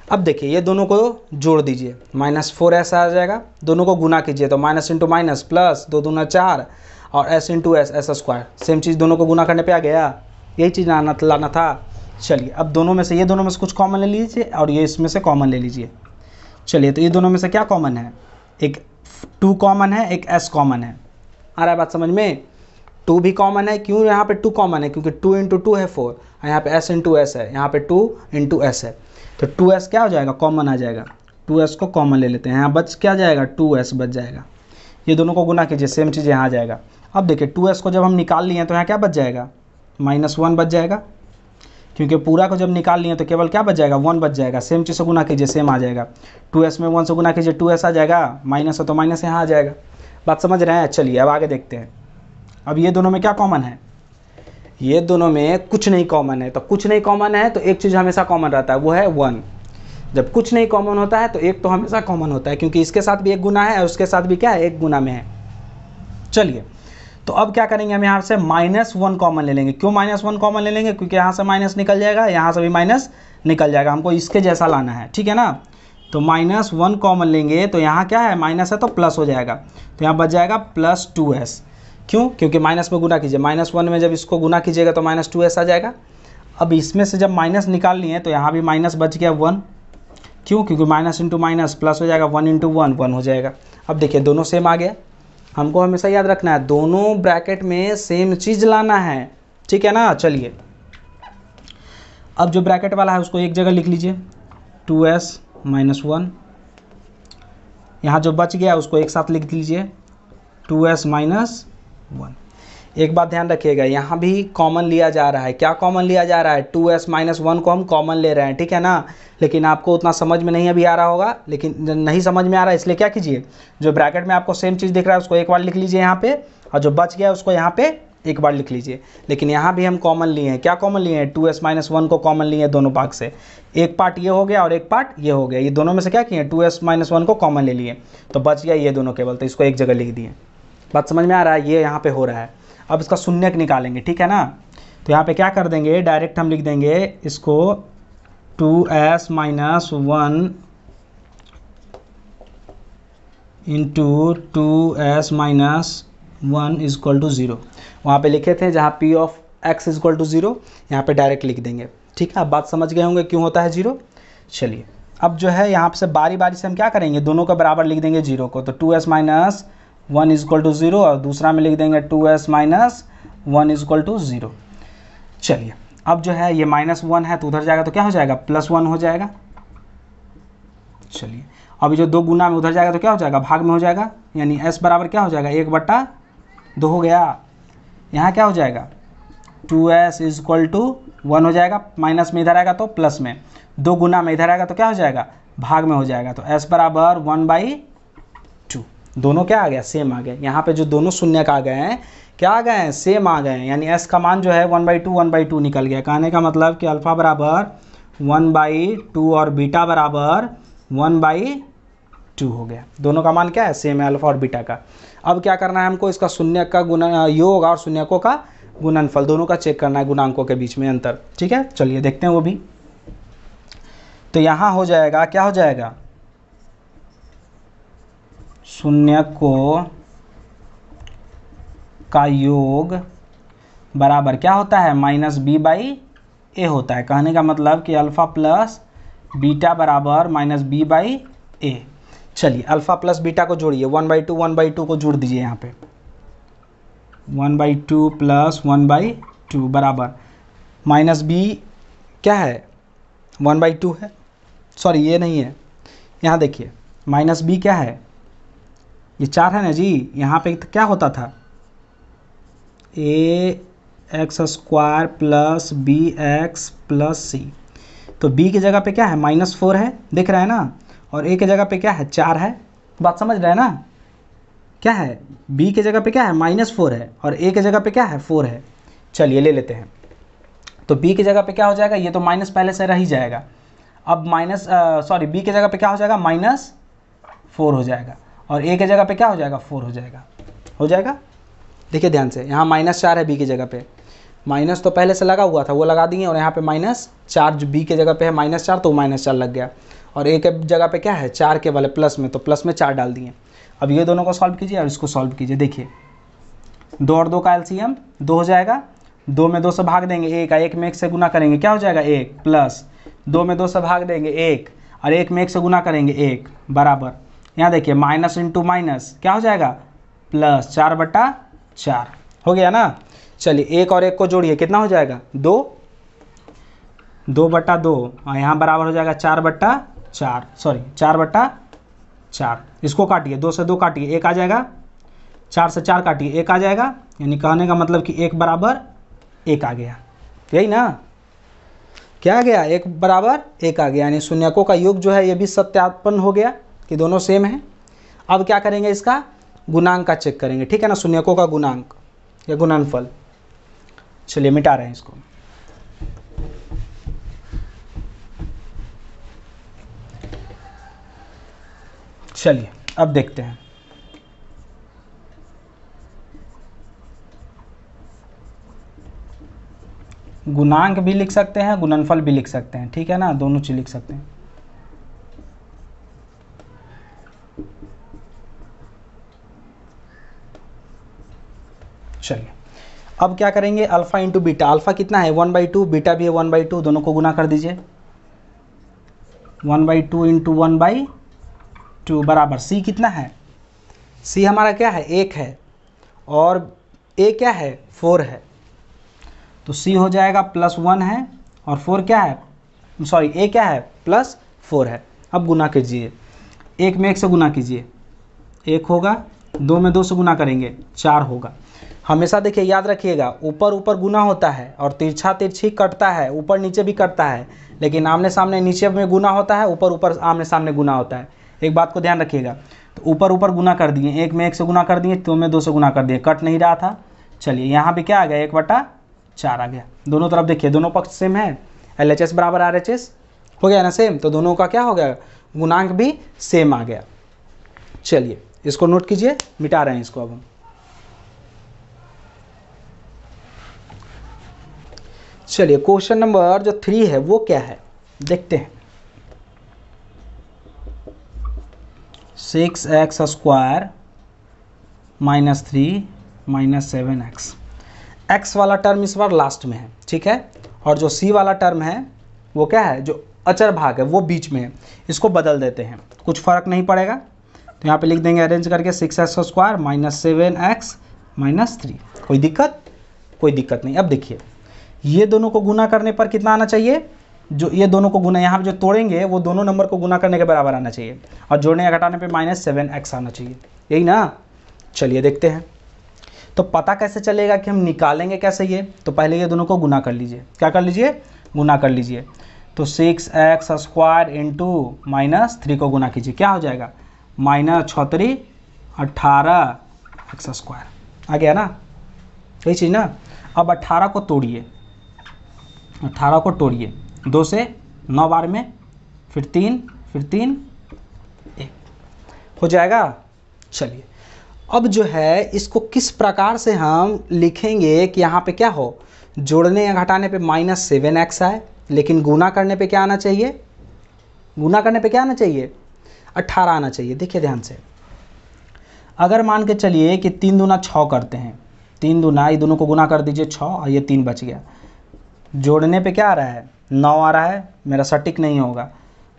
अब देखिए ये दोनों को जोड़ दीजिए, -4s आ जाएगा, दोनों को गुना कीजिए तो माइनस इंटू माइनस प्लस 2 दूना 4 और s into s s², same चीज़ दोनों को गुना करने पे आ गया, यही चीज़ लाना था। चलिए अब दोनों में से ये दोनों में से कुछ कॉमन ले लीजिए और ये इसमें से कॉमन ले लीजिए। चलिए तो ये दोनों में से क्या कॉमन है, एक 2 कॉमन है, एक s कॉमन है, आ रहा है बात समझ में। 2 भी कॉमन है, क्यों यहाँ पे 2 कॉमन है, क्योंकि 2 × 2 है 4, यहाँ पे s इंटू s है, यहाँ पे 2 × s है, तो 2s क्या हो जाएगा, कॉमन आ जाएगा, 2s को कॉमन ले लेते हैं, यहाँ बच क्या जाएगा 2s बच जाएगा, ये दोनों को गुना कीजिए, सेम चीज़ यहाँ आ जाएगा। अब देखिए 2s को जब हम निकाल लिए तो यहाँ क्या बच जाएगा, -1 बच जाएगा, क्योंकि पूरा को जब निकाल लिए तो केवल क्या बच जाएगा 1 बच जाएगा, सेम चीज़ से गुना कीजिए सेम आ जाएगा, 2s में 1 से गुना कीजिए 2s आ जाएगा, माइनस है तो माइनस यहाँ आ जाएगा, बात समझ रहे हैं। चलिए अब आगे देखते हैं, अब ये दोनों में क्या कॉमन है, ये दोनों में कुछ नहीं कॉमन है, तो कुछ नहीं कॉमन है तो एक चीज़ हमेशा कॉमन रहता है, वो है 1। जब कुछ नहीं कॉमन होता है तो एक तो हमेशा कॉमन होता है, क्योंकि इसके साथ भी एक गुना है और उसके साथ भी क्या है, एक गुना में है। चलिए तो अब क्या करेंगे, हम यहाँ से -1 कॉमन ले लेंगे। क्यों -1 कॉमन ले लेंगे? क्योंकि यहाँ से माइनस निकल जाएगा, यहाँ से भी माइनस निकल जाएगा, हमको इसके जैसा लाना है, ठीक है ना। तो -1 कॉमन लेंगे तो यहाँ क्या है, माइनस है तो प्लस हो जाएगा, तो यहाँ बच जाएगा +2s। क्यों? क्योंकि माइनस में गुना कीजिए, -1 में जब इसको गुना कीजिएगा तो -2s आ जाएगा। अब इसमें से जब माइनस निकाल लिए तो यहाँ भी माइनस बच गया 1। क्यों? क्योंकि माइनस इंटू माइनस प्लस हो जाएगा, 1 इंटू 1 1 हो जाएगा। अब देखिए दोनों सेम आ गया। हमको हमेशा याद रखना है दोनों ब्रैकेट में सेम चीज़ लाना है, ठीक है ना। चलिए अब जो ब्रैकेट वाला है उसको एक जगह लिख लीजिए, 2s - 1। यहाँ जो बच गया उसको एक साथ लिख लीजिए, 2s - 1। एक बात ध्यान रखिएगा, यहाँ भी कॉमन लिया जा रहा है। क्या कॉमन लिया जा रहा है? 2s - 1 को हम कॉमन ले रहे हैं, ठीक है ना। लेकिन आपको उतना समझ में नहीं अभी आ रहा होगा, लेकिन नहीं समझ में आ रहा है इसलिए क्या कीजिए, जो ब्रैकेट में आपको सेम चीज़ दिख रहा है उसको एक बार लिख लीजिए यहाँ पे, और जो बच गया उसको यहाँ पे एक बार लिख लीजिए। लेकिन यहाँ भी हम कॉमन लिए हैं। क्या कॉमन लिए हैं? 2s - 1 को कॉमन लिए हैं दोनों भाग से। एक पार्ट ये हो गया और एक पार्ट ये हो गया। ये दोनों में से क्या किए, 2s - 1 को कॉमन ले लिए, तो बच गया ये दोनों केवल, तो इसको एक जगह लिख दिए। बात समझ में आ रहा है? ये यहाँ पे हो रहा है। अब इसका शून्यक निकालेंगे, ठीक है ना। तो यहाँ पे क्या कर देंगे, डायरेक्ट हम लिख देंगे इसको 2s - 1 into 2s - 1 equal to 0। वहाँ पे लिखे थे जहाँ p of x equal to 0, यहाँ पे डायरेक्ट लिख देंगे, ठीक है। आप बात समझ गए होंगे क्यों होता है 0। चलिए अब जो है यहाँ से बारी बारी से हम क्या करेंगे, दोनों का बराबर लिख देंगे 0 को। तो 2s - 1 इक्वल टू 0 और दूसरा में लिख देंगे 2s - 1 इक्वल टू 0। चलिए अब जो है ये -1 है तो उधर जाएगा तो क्या हो जाएगा, +1 हो जाएगा। चलिए अभी जो 2 गुना में उधर जाएगा तो क्या हो जाएगा, भाग में हो जाएगा, यानी s बराबर क्या हो जाएगा, 1/2 हो गया। यहाँ क्या हो जाएगा, 2s इक्वल टू 1 हो जाएगा, माइनस में इधर आएगा तो प्लस में, 2 गुना में इधर आएगा तो क्या हो जाएगा, भाग में हो जाएगा। तो s बराबर 1/2। दोनों क्या आ गया, सेम आ गया। यहाँ पे जो दोनों शून्यक आ गए हैं, क्या आ गए हैं, सेम आ गए हैं, यानी s का मान जो है 1/2 निकल गया। कहने का मतलब कि अल्फ़ा बराबर 1/2 और बीटा बराबर 1/2 हो गया। दोनों का मान क्या है, सेम है, अल्फ़ा और बीटा का। अब क्या करना है हमको, इसका शून्यक का गुना योग और शून्यकों का गुणनफल दोनों का चेक करना है, गुणांकों के बीच में अंतर, ठीक है। चलिए देखते हैं वो भी। तो यहाँ हो जाएगा, क्या हो जाएगा, शून्यकों का योग बराबर क्या होता है, -b/a होता है। कहने का मतलब कि अल्फ़ा प्लस बीटा बराबर -b/a। चलिए अल्फ़ा प्लस बीटा को जोड़िए, 1/2 को जोड़ दीजिए यहाँ पे, 1/2 प्लस 1/2 बराबर -b क्या है, 1/2 है, सॉरी ये नहीं है, यहाँ देखिए -b क्या है, ये 4 है ना जी। यहाँ पे क्या होता था, ax² plus bx plus c। तो b की जगह पे क्या है, -4 है, दिख रहा है ना, और a की जगह पे क्या है, 4 है। बात समझ रहे हैं ना, क्या है, b की जगह पे क्या है, -4 है, और a की जगह पे क्या है, 4 है। चलिए ले लेते हैं। तो b की जगह पे क्या हो जाएगा, ये तो माइनस पहले से रह ही जाएगा। अब b की जगह पे क्या हो जाएगा, -4 हो जाएगा, और a की जगह पे क्या हो जाएगा, 4 हो जाएगा। देखिए ध्यान से, यहाँ -4 है b की जगह पे, माइनस तो पहले से लगा हुआ था वो लगा दिए, और यहाँ पे -4 जो b की जगह पे है -4 तो -4 लग गया, और a के जगह पे क्या है, 4 के वाले प्लस में, तो प्लस में 4 डाल दिए। अब ये दोनों को सॉल्व कीजिए और इसको सॉल्व कीजिए। देखिए 2 और 2 का एलसीएम 2 हो जाएगा, 2 में 2 से भाग देंगे 1, 1 में 1 से गुना करेंगे क्या हो जाएगा 1, प्लस 2 में 2 से भाग देंगे 1, और 1 में 1 से गुना करेंगे 1 बराबर, यहाँ देखिए माइनस इंटू माइनस क्या हो जाएगा, प्लस 4/4 हो गया ना। चलिए 1 और 1 को जोड़िए, कितना हो जाएगा, 2, 2/2, और यहाँ बराबर हो जाएगा 4/4, सॉरी 4/4। इसको काटिए, 2 से 2 काटिए, 1 आ जाएगा, 4 से 4 काटिए, 1 आ जाएगा, यानी कहने का मतलब कि 1 बराबर 1 आ गया, यही ना, क्या आ गया, 1 बराबर 1 आ गया, यानी शून्यकों का योग जो है ये भी सत्यापन हो गया कि दोनों सेम है। अब क्या करेंगे, इसका गुणांक का चेक करेंगे, ठीक है ना, शून्यकों का गुणांक या गुणनफल। चलिए मिटा रहे हैं इसको। चलिए अब देखते हैं। गुणांक भी लिख सकते हैं, गुणनफल भी लिख सकते हैं, ठीक है ना, दोनों चीज लिख सकते हैं। चलिए अब क्या करेंगे, अल्फा इंटू बीटा, अल्फा कितना है 1/2, बीटा भी है 1/2, दोनों को गुना कर दीजिए। 1/2 इंटू 1/2 बराबर सी कितना है, सी हमारा क्या है 1 है, और ए क्या है 4 है, तो सी हो जाएगा +1 है, और 4 क्या है, सॉरी ए क्या है +4 है। अब गुना कीजिए, 1 में 1 से गुना कीजिए, 1 होगा, 2 में 2 से गुना करेंगे 4 होगा। हमेशा देखिए याद रखिएगा, ऊपर ऊपर गुना होता है और तिरछा तिरछी कटता है, ऊपर नीचे भी कटता है, लेकिन आमने सामने नीचे में गुना होता है, ऊपर ऊपर आमने सामने गुना होता है। एक बात को ध्यान रखिएगा, तो ऊपर ऊपर गुना कर दिए, 1 में 1 से गुना कर दिए, 2 में 2 से गुना कर दिए, कट नहीं रहा था। चलिए यहाँ भी क्या आ गया 1/4 आ गया। दोनों तरफ देखिए, दोनों पक्ष सेम है, LHS बराबर RHS हो गया ना सेम, तो दोनों का क्या हो गया, गुणांक भी सेम आ गया। चलिए इसको नोट कीजिए, मिटा रहे हैं इसको अब हम। चलिए क्वेश्चन नंबर जो 3 है वो क्या है देखते हैं। 6x² -3 -7x, x वाला टर्म इस बार लास्ट में है, ठीक है, और जो c वाला टर्म है वो क्या है, जो अचर भाग है वो बीच में है। इसको बदल देते हैं, कुछ फर्क नहीं पड़ेगा, तो यहाँ पे लिख देंगे अरेंज करके 6x² -7x -3। कोई दिक्कत, कोई दिक्कत नहीं। अब देखिए ये दोनों को गुना करने पर कितना आना चाहिए, जो ये दोनों को गुना यहाँ पे जो तोड़ेंगे वो दोनों नंबर को गुना करने के बराबर आना चाहिए, और जोड़ने या घटाने पे -7x आना चाहिए, यही ना। चलिए देखते हैं, तो पता कैसे चलेगा कि हम निकालेंगे कैसे ये, तो पहले ये दोनों को गुना कर लीजिए। क्या कर लीजिए, गुना कर लीजिए। तो 6x² इंटू -3 को गुना कीजिए, क्या हो जाएगा -6 18x², आ गया ना, यही चीज़ ना। अब 18 को तोड़िए, 18 को तोड़िए, 2 से 9 बार में, फिर 3 1 हो जाएगा। चलिए अब जो है इसको किस प्रकार से हम लिखेंगे कि यहाँ पे क्या हो, जोड़ने या घटाने पे -7x आए, लेकिन गुना करने पे क्या आना चाहिए, गुना करने पे क्या आना चाहिए 18 आना चाहिए। देखिए ध्यान से, अगर मान के चलिए कि 3 दूना 6 करते हैं, 3 दूना, ये दोनों को गुना कर दीजिए 6, और ये 3 बच गया, जोड़ने पे क्या आ रहा है 9 आ रहा है, मेरा सटीक नहीं होगा,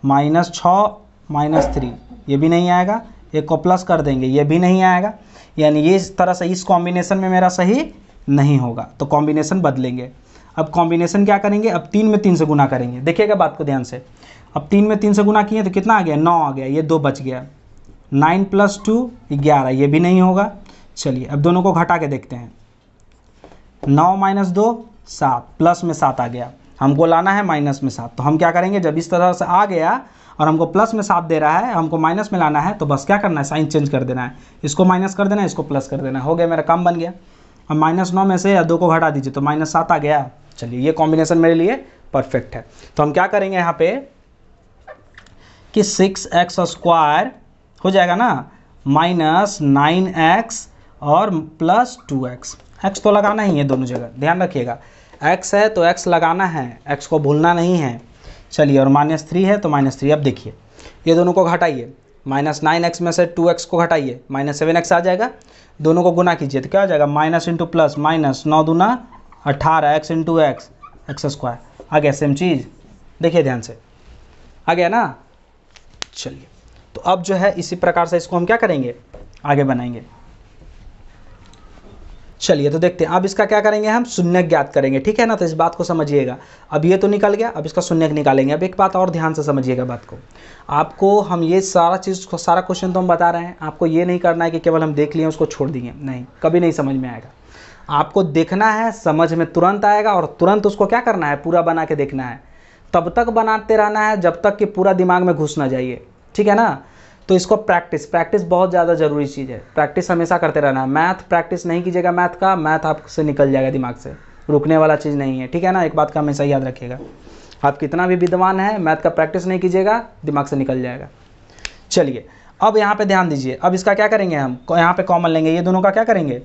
-6 -3 ये भी नहीं आएगा, एक को प्लस कर देंगे ये भी नहीं आएगा, यानी ये इस तरह से इस कॉम्बिनेशन में मेरा सही नहीं होगा, तो कॉम्बिनेशन बदलेंगे। अब कॉम्बिनेशन क्या करेंगे, अब 3 में 3 से गुना करेंगे, देखिएगा बात को ध्यान से। अब 3 में 3 से गुना किए तो कितना आ गया 9 आ गया, ये 2 बच गया, 9 + 2 11, ये भी नहीं होगा। चलिए अब दोनों को घटा के देखते हैं, 9 - 2 7, प्लस में 7 आ गया, हमको लाना है माइनस में 7, तो हम क्या करेंगे, जब इस तरह से आ गया और हमको प्लस में 7 दे रहा है, हमको माइनस में लाना है, तो बस क्या करना है, साइन चेंज कर देना है, इसको माइनस कर देना है, इसको प्लस कर देना है, हो गया, मेरा काम बन गया। अब -9 में से 2 को घटा दीजिए तो -7 आ गया। चलिए ये कॉम्बिनेशन मेरे लिए परफेक्ट है। तो हम क्या करेंगे यहाँ पे कि 6x² हो जाएगा ना -9x और +2x, x तो लगाना ही है दोनों जगह, ध्यान रखिएगा, x है तो x लगाना है, x को भूलना नहीं है। चलिए और -3 है तो -3। अब देखिए ये दोनों को घटाइए, -9x में से 2x को घटाइए, -7x आ जाएगा, दोनों को गुना कीजिए तो क्या हो जाएगा, माइनस इंटू प्लस, -9 दूना 18, x इंटू x² आ गया, सेम चीज़, देखिए ध्यान से, आ गया ना। चलिए तो अब जो है इसी प्रकार से इसको हम क्या करेंगे, आगे बनाएंगे। चलिए तो देखते हैं, अब इसका क्या करेंगे, हम शून्यक ज्ञात करेंगे, ठीक है ना, तो इस बात को समझिएगा। अब ये तो निकल गया, अब इसका शून्यक निकालेंगे। अब एक बात और ध्यान से समझिएगा बात को, आपको हम ये सारा चीज़, सारा क्वेश्चन तो हम बता रहे हैं, आपको ये नहीं करना है कि केवल हम देख लिए उसको छोड़ दिए, नहीं, कभी नहीं समझ में आएगा। आपको देखना है, समझ में तुरंत आएगा, और तुरंत उसको क्या करना है, पूरा बना के देखना है, तब तक बनाते रहना है जब तक कि पूरा दिमाग में घुस ना जाइए, ठीक है ना। तो इसको प्रैक्टिस बहुत ज़्यादा ज़रूरी चीज़ है, प्रैक्टिस हमेशा करते रहना है। मैथ प्रैक्टिस नहीं कीजिएगा, मैथ आपसे निकल जाएगा दिमाग से, रुकने वाला चीज़ नहीं है, ठीक है ना, एक बात का हमेशा याद रखिएगा। आप कितना भी विद्वान है, मैथ का प्रैक्टिस नहीं कीजिएगा, दिमाग से निकल जाएगा। चलिए अब यहाँ पे ध्यान दीजिए, अब इसका क्या करेंगे, हम यहाँ पे कॉमन लेंगे, ये दोनों का क्या करेंगे,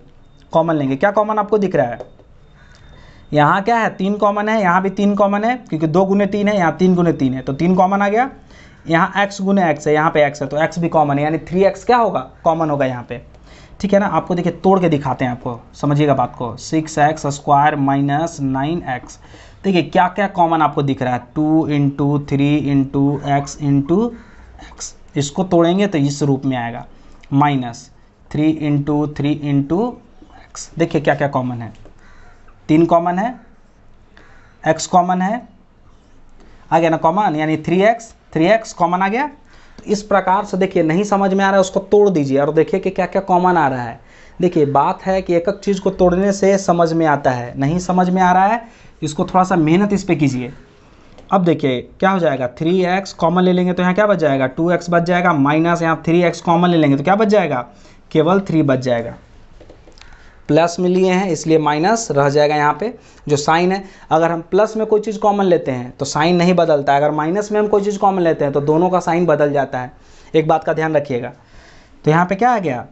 कॉमन लेंगे। क्या कॉमन आपको दिख रहा है, यहाँ क्या है 3 कॉमन है, यहाँ भी 3 कॉमन है क्योंकि 2 गुने 3 है, यहाँ 3 गुने 3 है तो 3 कॉमन आ गया। यहाँ x गुने x है, यहाँ पे x है तो x भी कॉमन है, यानी 3x क्या होगा, कॉमन होगा यहाँ पे। ठीक है ना, आपको देखिए तोड़ के दिखाते हैं, आपको समझिएगा बात को। 6x स्क्वायर माइनस 9x, देखिए क्या क्या कॉमन आपको दिख रहा है, 2 into 3 into x into x. इसको तोड़ेंगे तो इस रूप में आएगा माइनस 3 इंटू 3 इंटू एक्स। देखिए क्या क्या कॉमन है, 3 कॉमन है, x कॉमन है, आ गया ना कॉमन, यानी 3x कॉमन आ गया। तो इस प्रकार से देखिए नहीं समझ में आ रहा है उसको तोड़ दीजिए और देखिए कि क्या क्या कॉमन आ रहा है। देखिए बात है कि एक एक चीज़ को तोड़ने से समझ में आता है, नहीं समझ में आ रहा है इसको थोड़ा सा मेहनत इस पर कीजिए। अब देखिए क्या हो जाएगा, 3x कॉमन ले लेंगे तो यहाँ क्या बच जाएगा, 2x बच जाएगा, माइनस यहाँ 3x कॉमन ले लेंगे तो क्या बच जाएगा, केवल 3 बच जाएगा। प्लस में लिए हैं इसलिए माइनस रह जाएगा यहाँ पे जो साइन है। अगर हम प्लस में कोई चीज़ कॉमन लेते हैं तो साइन नहीं बदलता है, अगर माइनस में हम कोई चीज़ कॉमन लेते हैं तो दोनों का साइन बदल जाता है, एक बात का ध्यान रखिएगा। तो यहाँ पे क्या आ गया,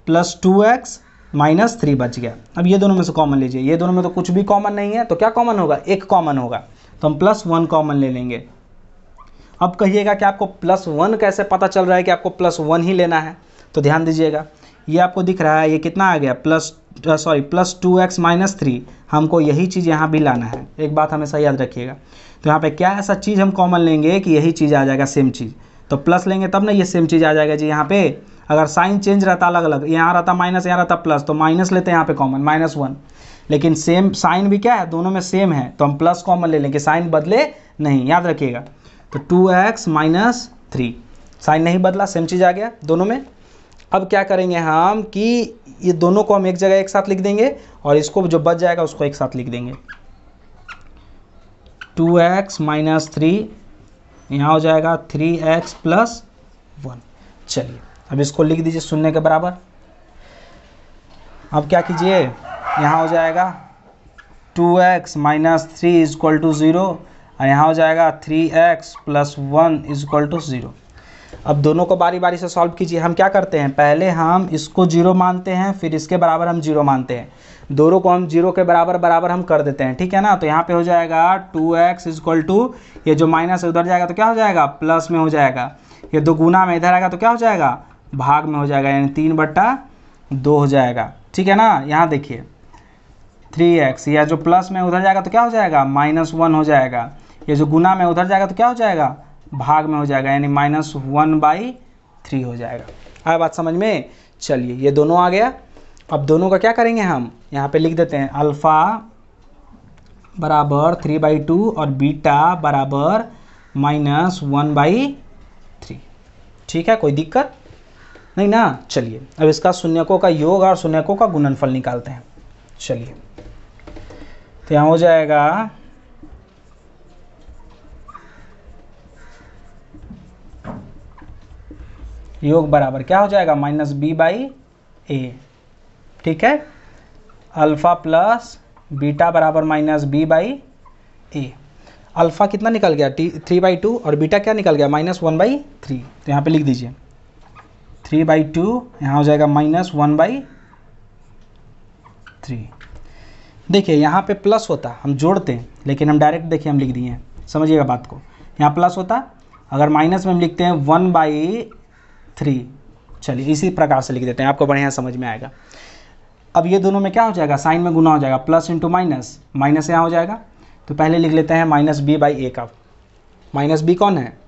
प्लस 2x माइनस 3 बच गया। अब ये दोनों में से कॉमन लीजिए, ये दोनों में तो कुछ भी कॉमन नहीं है तो क्या कॉमन होगा, एक कॉमन होगा तो हम +1 कॉमन ले लेंगे। अब कहिएगा कि आपको +1 कैसे पता चल रहा है कि आपको +1 ही लेना है, तो ध्यान दीजिएगा ये आपको दिख रहा है, ये कितना आ गया प्लस 2x माइनस 3, हमको यही चीज़ यहाँ भी लाना है, एक बात हमेशा याद रखिएगा। तो यहाँ पे क्या ऐसा चीज़ हम कॉमन लेंगे कि यही चीज़ आ जाएगा सेम चीज़, तो प्लस लेंगे तब ना ये सेम चीज़ आ जाएगा जी। यहाँ पे अगर साइन चेंज रहता अलग अलग, यहाँ रहता माइनस यहाँ रहता प्लस, तो माइनस लेते हैं यहाँ पे कॉमन -1, लेकिन सेम साइन भी क्या है दोनों में सेम है तो हम प्लस कॉमन ले लेंगे, साइन बदले नहीं, याद रखिएगा। तो 2x माइनस 3 साइन नहीं बदला, सेम चीज़ आ गया दोनों में। अब क्या करेंगे हम कि ये दोनों को हम एक जगह एक साथ लिख देंगे और इसको जो बच जाएगा उसको एक साथ लिख देंगे। 2x माइनस 3 यहाँ हो जाएगा 3x प्लस 1। चलिए अब इसको लिख दीजिए 0 के बराबर। अब क्या कीजिए, यहाँ हो जाएगा 2x माइनस 3 इजक्वल टू 0 और यहाँ हो जाएगा 3x प्लस 1 इजक्वल टू 0। अब दोनों को बारी बारी से सॉल्व कीजिए। हम क्या करते हैं, पहले हम इसको 0 मानते हैं, फिर इसके बराबर हम 0 मानते हैं, दोनों को हम 0 के बराबर बराबर हम कर देते हैं, ठीक है ना। तो यहाँ पे हो जाएगा 2x इजक्वल टू, ये जो माइनस है उधर जाएगा तो क्या हो जाएगा, प्लस में हो जाएगा, ये 2 गुना में इधर आएगा तो क्या हो जाएगा, भाग में हो जाएगा, यानी 3/2 हो जाएगा, ठीक है ना। यहाँ देखिए 3x, या जो प्लस में उधर जाएगा तो क्या हो जाएगा, -1 हो जाएगा, ये जो गुना में उधर जाएगा तो क्या हो जाएगा, भाग में हो जाएगा, यानी -1/3 हो जाएगा। आया बात समझ में। चलिए ये दोनों आ गया। अब दोनों का क्या करेंगे, हम यहाँ पे लिख देते हैं अल्फ़ा बराबर 3/2 और बीटा बराबर -1/3, ठीक है, कोई दिक्कत नहीं ना। चलिए अब इसका शून्यकों का योग और शून्यकों का गुणनफल निकालते हैं। चलिए तो यहाँ हो जाएगा योग बराबर क्या हो जाएगा, -b/a, ठीक है। अल्फ़ा प्लस बीटा बराबर -b/a। अल्फ़ा कितना निकल गया 3/2 और बीटा क्या निकल गया -1/3। तो यहाँ पे लिख दीजिए 3/2, यहाँ हो जाएगा -1/3। देखिए यहाँ पे प्लस होता हम जोड़ते हैं, लेकिन हम डायरेक्ट देखिए हम लिख दिए हैं, समझिएगा बात को। यहाँ प्लस होता, अगर माइनस में हम लिखते हैं 1/3। चलिए इसी प्रकार से लिख देते हैं, आपको बढ़िया समझ में आएगा। अब ये दोनों में क्या हो जाएगा, साइन में गुना हो जाएगा, प्लस इंटू माइनस, माइनस यहाँ हो जाएगा। तो पहले लिख लेते हैं -b/a का। -b कौन है,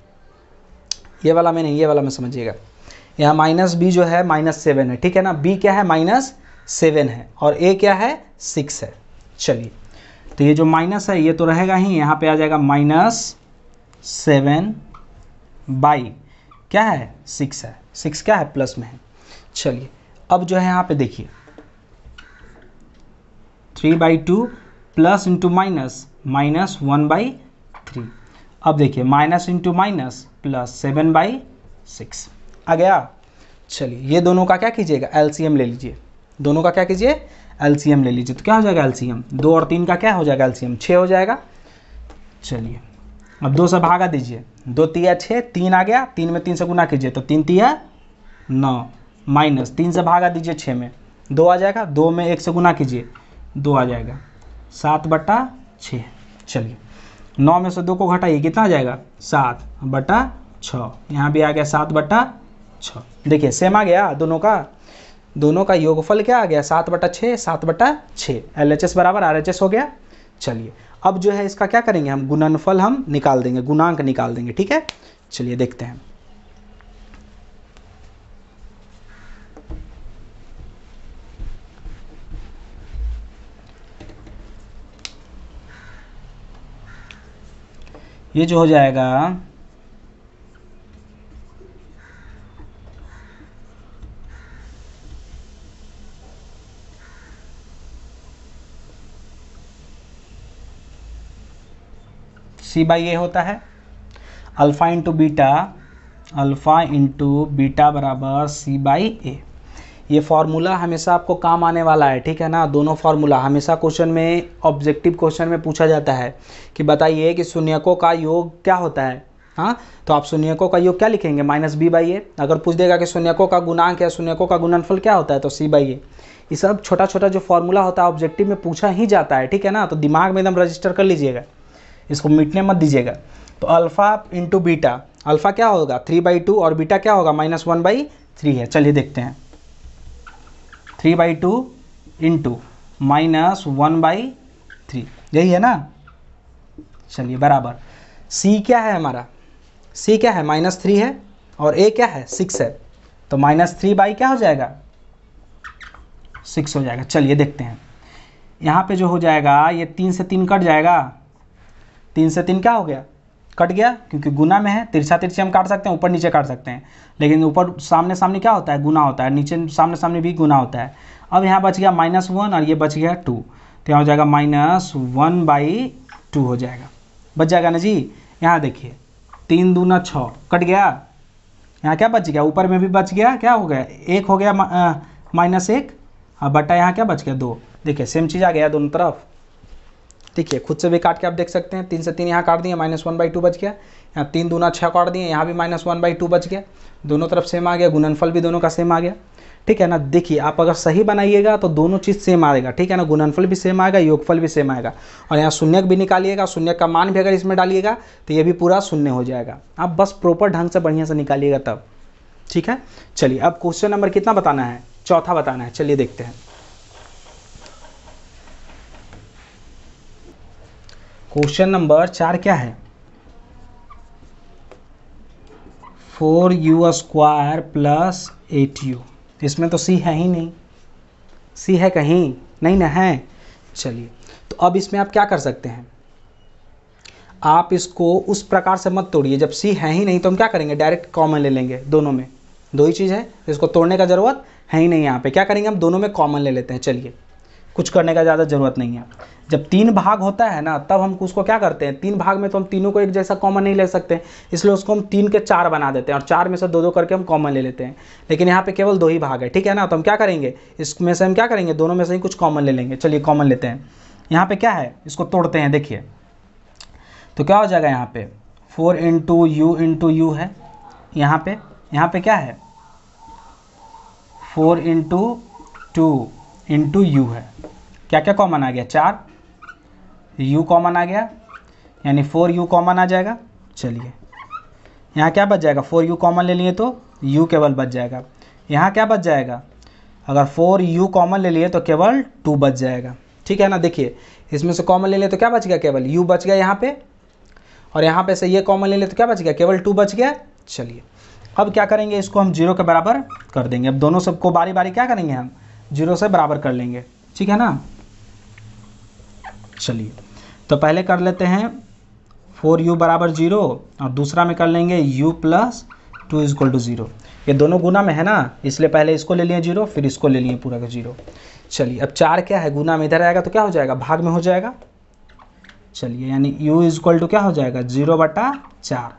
ये वाला में नहीं, ये वाला में समझिएगा। यहाँ -b जो है -7 है, ठीक है ना। b क्या है -7 है और a क्या है 6 है। चलिए तो ये जो माइनस है ये तो रहेगा ही, यहाँ पे आ जाएगा -7 बाई क्या है 6 है, 6 क्या है प्लस में है। चलिए अब जो है यहाँ पे देखिए 3/2 प्लस इंटू माइनस -1/3। अब देखिए माइनस इंटू माइनस प्लस 7/6 आ गया। चलिए ये दोनों का क्या कीजिएगा, एलसीएम ले लीजिए, दोनों का क्या कीजिए, एलसीएम ले लीजिए। तो क्या हो जाएगा एलसीएम, 2 और 3 का क्या हो जाएगा एलसीएम, 6 हो जाएगा। चलिए अब 2 से भागा दीजिए, 2 तिया 6, 3 आ गया, 3 में 3 से गुना कीजिए तो 3 तिया 9, माइनस 3 से भागा दीजिए 6 में 2 आ जाएगा, 2 में 1 से गुना कीजिए 2 आ जाएगा, 7/6। चलिए 9 में से 2 को घटाइए, कितना आ जाएगा 7/6। यहाँ भी आ गया 7/6। देखिए सेम आ गया दोनों का योगफल क्या आ गया 7/6, 7/6। LHS बराबर RHS हो गया। चलिए अब जो है इसका क्या करेंगे हम, गुणनफल हम निकाल देंगे, गुणांक निकाल देंगे। ठीक है, चलिए देखते हैं। ये जो हो जाएगा C/A होता है, अल्फ़ा इंटू बीटा बराबर C/A। ये फार्मूला हमेशा आपको काम आने वाला है, ठीक है ना। दोनों फार्मूला हमेशा क्वेश्चन में, ऑब्जेक्टिव क्वेश्चन में पूछा जाता है कि बताइए कि शून्यकों का योग क्या होता है। हाँ, तो आप शून्यकों का योग क्या लिखेंगे, -B/A। अगर पूछ देगा कि शून्यकों का गुणांक या शून्यकों का गुणनफल क्या होता है, तो C/A। ये सब छोटा छोटा जो फार्मूला होता है ऑब्जेक्टिव में पूछा ही जाता है, ठीक है ना। तो दिमाग में एकदम रजिस्टर कर लीजिएगा, इसको मिटने मत दीजिएगा। तो अल्फ़ा इंटू बीटा, अल्फ़ा क्या होगा 3/2 और बीटा क्या होगा -1/3 है। चलिए देखते हैं, 3/2 इंटू -1/3, यही है ना। चलिए बराबर C क्या है हमारा, C क्या है -3 है और A क्या है 6 है, तो -3 क्या हो जाएगा 6 हो जाएगा। चलिए देखते हैं, यहाँ पे जो हो जाएगा ये 3 से 3 कट जाएगा, 3 से 3 क्या हो गया, कट गया, क्योंकि गुना में है। तिरछा तिरछी हम काट सकते हैं, ऊपर नीचे काट सकते हैं, लेकिन ऊपर सामने सामने क्या होता है, गुना होता है, नीचे सामने सामने भी गुना होता है। अब यहाँ बच गया -1 और ये बच गया 2, तो यहाँ हो जाएगा -1/2 हो जाएगा, बच जाएगा ना जी। यहाँ देखिए 3 दूना 6 कट गया, यहाँ क्या बच गया, ऊपर में भी बच गया, क्या हो गया 1 हो गया -1 और बटा यहाँ क्या बच गया 2। देखिए सेम चीज़ आ गया दोनों तरफ। ठीक है, खुद से भी काट के आप देख सकते हैं, 3 से 3 यहाँ काट दिए, -1/2 बच गया। यहाँ 3 दूना 6 काट दिए, यहाँ भी -1/2 बच गया। दोनों तरफ सेम आ गया, गुणनफल भी दोनों का सेम आ गया। ठीक है ना। देखिए आप अगर सही बनाइएगा तो दोनों चीज़ सेम आएगा, ठीक है ना। गुणनफल भी सेम आएगा, योगफल भी सेम आएगा। और यहाँ शून्यक भी निकालिएगा, शून्यक का मान भी अगर इसमें डालिएगा तो ये भी पूरा शून्य हो जाएगा। आप बस प्रॉपर ढंग से बढ़िया से निकालिएगा तब, ठीक है। चलिए अब क्वेश्चन नंबर कितना बताना है, चौथा बताना है। चलिए देखते हैं, क्वेश्चन नंबर 4 क्या है, 4u² प्लस 8u। इसमें तो C है ही नहीं, C है कहीं नहीं ना है। चलिए तो अब इसमें आप क्या कर सकते हैं, आप इसको उस प्रकार से मत तोड़िए। जब C है ही नहीं तो हम क्या करेंगे, डायरेक्ट कॉमन ले लेंगे। दोनों में दो ही चीज़ है, इसको तोड़ने का ज़रूरत है ही नहीं। यहाँ पे क्या करेंगे, हम दोनों में कॉमन ले लेते हैं। चलिए कुछ करने का ज़्यादा ज़रूरत नहीं है। जब 3 भाग होता है ना, तब हम उसको क्या करते हैं, 3 भाग में तो हम तीनों को एक जैसा कॉमन नहीं ले सकते, इसलिए उसको हम 3 के 4 बना देते हैं और 4 में से 2-2 करके हम कॉमन ले लेते हैं। लेकिन यहाँ पे केवल 2 ही भाग है, ठीक है ना। तो हम क्या करेंगे, इसमें से हम क्या करेंगे, दोनों में से ही कुछ कॉमन ले लेंगे। चलिए कॉमन लेते हैं। यहाँ पे क्या है, इसको तोड़ते हैं। देखिए तो क्या हो जाएगा, यहाँ पे 4 × u है, यहाँ पे क्या है 4 × 2 × u है। क्या क्या कॉमन आ गया, 4 u कॉमन आ गया, यानी 4u कॉमन आ जाएगा। चलिए यहाँ क्या बच जाएगा, 4u कॉमन ले लिए तो u केवल बच जाएगा। यहाँ क्या बच जाएगा, अगर 4u कॉमन ले लिए तो केवल 2 बच जाएगा, ठीक है ना। देखिए इसमें से कॉमन ले लिए तो क्या बच गया, केवल u बच गया यहाँ पे, और यहाँ पे से ये कॉमन ले लिए तो क्या बच गया, केवल 2 बच गया। चलिए अब क्या करेंगे, इसको हम 0 के बराबर कर देंगे। अब दोनों सबको बारी बारी क्या करेंगे, हम 0 से बराबर कर लेंगे, ठीक है ना। चलिए तो पहले कर लेते हैं 4u बराबर 0 और दूसरा में कर लेंगे u + 2 = 0। ये दोनों गुना में है ना, इसलिए पहले इसको ले लिए 0, फिर इसको ले लिए पूरा का 0। चलिए अब 4 क्या है, गुना में इधर आएगा तो क्या हो जाएगा, भाग में हो जाएगा। चलिए यानी u = क्या हो जाएगा 0/4।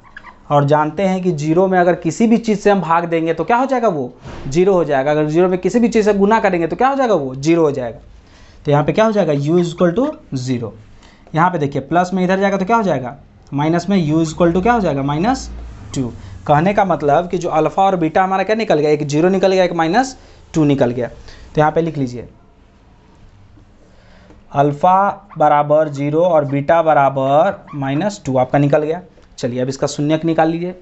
और जानते हैं कि 0 में अगर किसी भी चीज़ से हम भाग देंगे तो क्या हो जाएगा, वो 0 हो जाएगा। अगर 0 में किसी भी चीज़ से गुना करेंगे तो क्या हो जाएगा, वो 0 हो जाएगा। तो यहाँ पे क्या हो जाएगा, u = 0। यहाँ पे देखिए प्लस में इधर जाएगा तो क्या हो जाएगा, माइनस में u = क्या हो जाएगा, -2। कहने का मतलब कि जो अल्फ़ा और बीटा हमारा क्या निकल गया, एक 0 निकल गया, एक -2 निकल गया। तो यहाँ पे लिख लीजिए अल्फ़ा बराबर 0 और बीटा बराबर -2 आपका निकल गया। चलिए अब इसका शून्यक निकाल लीजिए।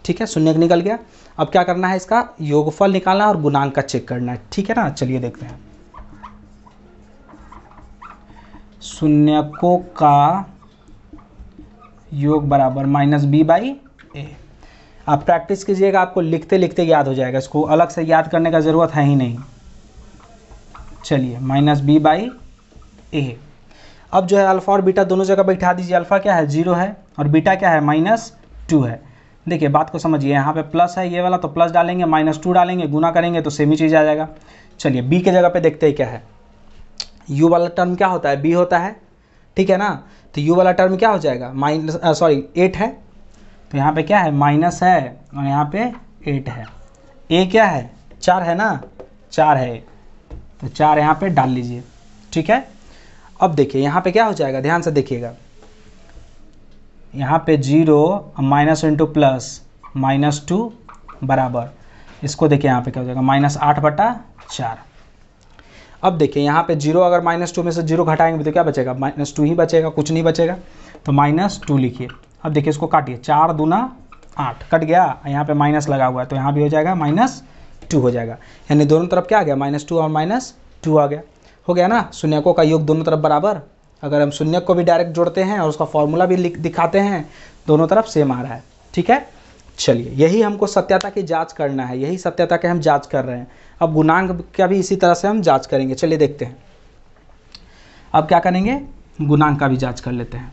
ठीक है, शून्यक निकल गया। अब क्या करना है, इसका योगफल निकालना है और गुणांक का चेक करना है। ठीक है ना, चलिए देखते हैं। शून्यकों का योग बराबर -b/a। आप प्रैक्टिस कीजिएगा, आपको लिखते लिखते याद हो जाएगा, इसको अलग से याद करने का ज़रूरत है ही नहीं। चलिए -b/a। अब जो है अल्फ़ा और बीटा दोनों जगह बैठा दीजिए। अल्फ़ा क्या है 0 है और बीटा क्या है -2 है। देखिए बात को समझिए, यहाँ पे प्लस है ये वाला तो प्लस डालेंगे, -2 डालेंगे, गुना करेंगे तो सेम ही चीज़ आ जाएगा। चलिए b के जगह पे देखते हैं क्या है। u वाला टर्म क्या होता है, b होता है। ठीक है ना, तो u वाला टर्म क्या हो जाएगा 8 है, तो यहाँ पे क्या है माइनस है और यहाँ पे 8 है। a क्या है 4 है ना, 4 है, तो 4 यहाँ पे डाल लीजिए। ठीक है, अब देखिए यहाँ पे क्या हो जाएगा, ध्यान से देखिएगा, यहाँ पे 0 माइनस इंटू प्लस -2 बराबर, इसको देखिए यहाँ पे क्या हो जाएगा -8/4। अब देखिए यहाँ पे 0 अगर -2 में से 0 घटाएंगे तो क्या बचेगा, -2 ही बचेगा, कुछ नहीं बचेगा, तो -2 लिखिए। अब देखिए इसको काटिए, 4 दूना 8 कट गया, यहाँ पे माइनस लगा हुआ है तो यहाँ भी हो जाएगा -2 हो जाएगा, यानी दोनों तरफ क्या आ गया -2 और -2 आ गया। हो गया ना, शून्यकों का योग दोनों तरफ बराबर। अगर हम शून्यक को भी डायरेक्ट जोड़ते हैं और उसका फॉर्मूला भी दिखाते हैं, दोनों तरफ सेम आ रहा है। ठीक है, चलिए यही हमको सत्यता की जांच करना है, यही सत्यता के हम जांच कर रहे हैं। अब गुणांक का भी इसी तरह से हम जांच करेंगे। चलिए देखते हैं, अब क्या करेंगे, गुणांक का भी जांच कर लेते हैं।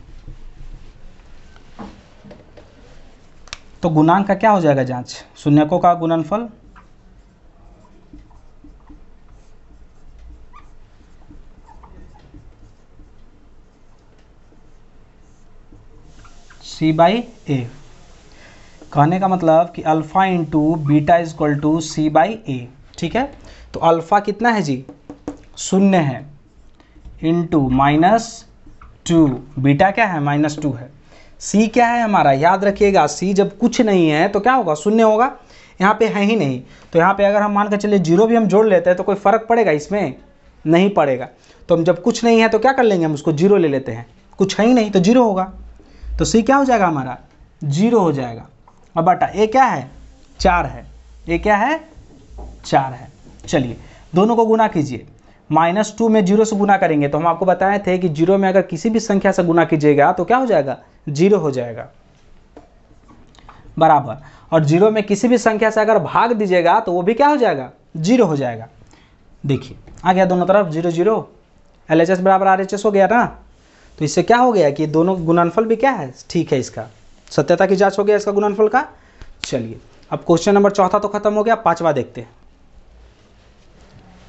तो गुणांक का क्या हो जाएगा जांच, शून्यकों का गुणनफल c/a। कहने का मतलब कि alpha into beta is equal to c/a। ठीक है, तो अल्फ़ा कितना है जी 0 है, इंटू -2, बीटा क्या है -2 है, c क्या है हमारा, याद रखिएगा c जब कुछ नहीं है तो क्या होगा 0 होगा, यहाँ पे है ही नहीं, तो यहाँ पे अगर हम मान के चलिए 0 भी हम जोड़ लेते हैं तो कोई फ़र्क पड़ेगा इसमें, नहीं पड़ेगा। तो हम जब कुछ नहीं है तो क्या कर लेंगे, हम उसको 0 ले लेते हैं, कुछ है ही नहीं तो 0 होगा, तो c क्या हो जाएगा हमारा 0 हो जाएगा। अब बटा a क्या है 4 है, a क्या है 4 है। चलिए दोनों को गुना कीजिए, -2 में 0 से गुना करेंगे तो हम आपको बताए थे कि 0 में अगर किसी भी संख्या से गुना कीजिएगा तो क्या हो जाएगा 0 हो जाएगा बराबर, और 0 में किसी भी संख्या से अगर भाग दीजिएगा तो वो भी क्या हो जाएगा 0 हो जाएगा। देखिए आ गया दोनों तरफ 0 0, LHS बराबर RHS हो गया ना, तो इससे क्या हो गया कि दोनों गुणनफल भी क्या है ठीक है, इसका सत्यता की जांच हो गया इसका गुणनफल का। चलिए अब क्वेश्चन नंबर 4 तो खत्म हो गया, 5वां देखते हैं।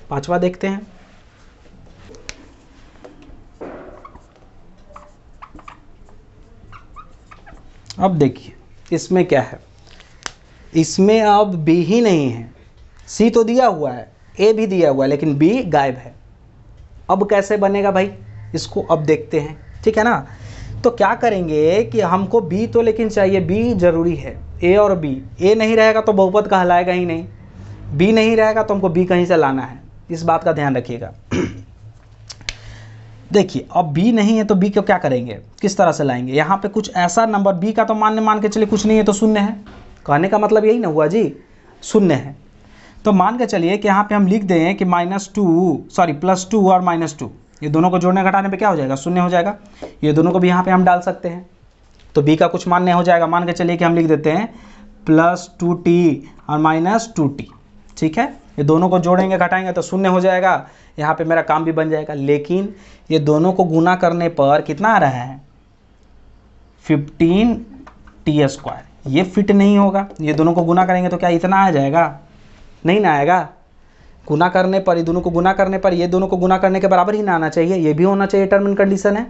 5वां देखते हैं, अब देखिए इसमें क्या है, इसमें अब b ही नहीं है, c तो दिया हुआ है, a भी दिया हुआ है, लेकिन b गायब है। अब कैसे बनेगा भाई, इसको अब देखते हैं। ठीक है ना, तो क्या करेंगे कि हमको b तो लेकिन चाहिए, b जरूरी है, a और b, a नहीं रहेगा तो बहुपद कहलाएगा ही नहीं, b नहीं रहेगा तो हमको b कहीं से लाना है, इस बात का ध्यान रखिएगा। देखिए अब b नहीं है तो b को क्या करेंगे, किस तरह से लाएंगे, यहाँ पे कुछ ऐसा नंबर b का तो मान के चलिए कुछ नहीं है तो 0 है, कहने का मतलब यही ना हुआ जी 0 है। तो मान के चलिए कि यहाँ पे हम लिख दें कि +2 और -2, ये दोनों को जोड़ने घटाने पे क्या हो जाएगा 0 हो जाएगा। ये दोनों को भी यहाँ पे हम डाल सकते हैं, तो b का कुछ मान नहीं हो जाएगा। मान के चलिए कि हम लिख देते हैं +2t और -2t। ठीक है, ये दोनों को जोड़ेंगे घटाएंगे तो 0 हो जाएगा, यहाँ पे मेरा काम भी बन जाएगा। लेकिन ये दोनों को गुना करने पर कितना आ रहा है 15t², ये फिट नहीं होगा। ये दोनों को गुना करेंगे तो क्या इतना आ जाएगा, नहीं ना आएगा। गुना करने पर, ये दोनों को गुना करने पर ये दोनों को गुना करने के बराबर ही ना आना चाहिए, ये भी होना चाहिए, टर्म एंड कंडीशन है।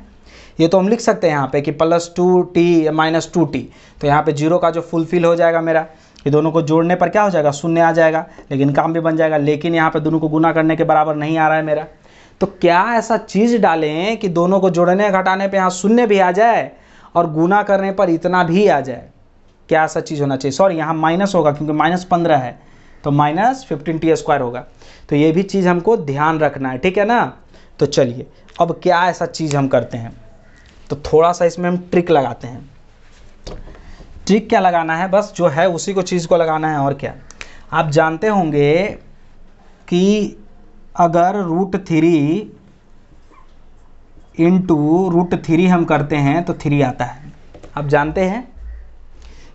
ये तो हम लिख सकते हैं यहाँ पे कि +2t -2t, तो यहाँ पे 0 का जो फुलफिल हो जाएगा मेरा, ये दोनों को जोड़ने पर क्या हो जाएगा 0 आ जाएगा, लेकिन काम भी बन जाएगा। लेकिन यहाँ पे दोनों को गुना करने के बराबर नहीं आ रहा है मेरा, तो क्या ऐसा चीज़ डालें कि दोनों को जोड़ने घटाने पे यहाँ 0 भी आ जाए और गुना करने पर इतना भी आ जाए, क्या ऐसा चीज़ होना चाहिए। सॉरी यहाँ माइनस होगा क्योंकि -15 है तो -15t² होगा, तो ये भी चीज़ हमको ध्यान रखना है। ठीक है ना, तो चलिए अब क्या ऐसा चीज़ हम करते हैं, तो थोड़ा सा इसमें हम ट्रिक लगाते हैं। ट्रिक क्या लगाना है, बस जो है उसी को चीज़ को लगाना है, और क्या। आप जानते होंगे कि अगर √3 इंटू √3 हम करते हैं तो 3 आता है। आप जानते हैं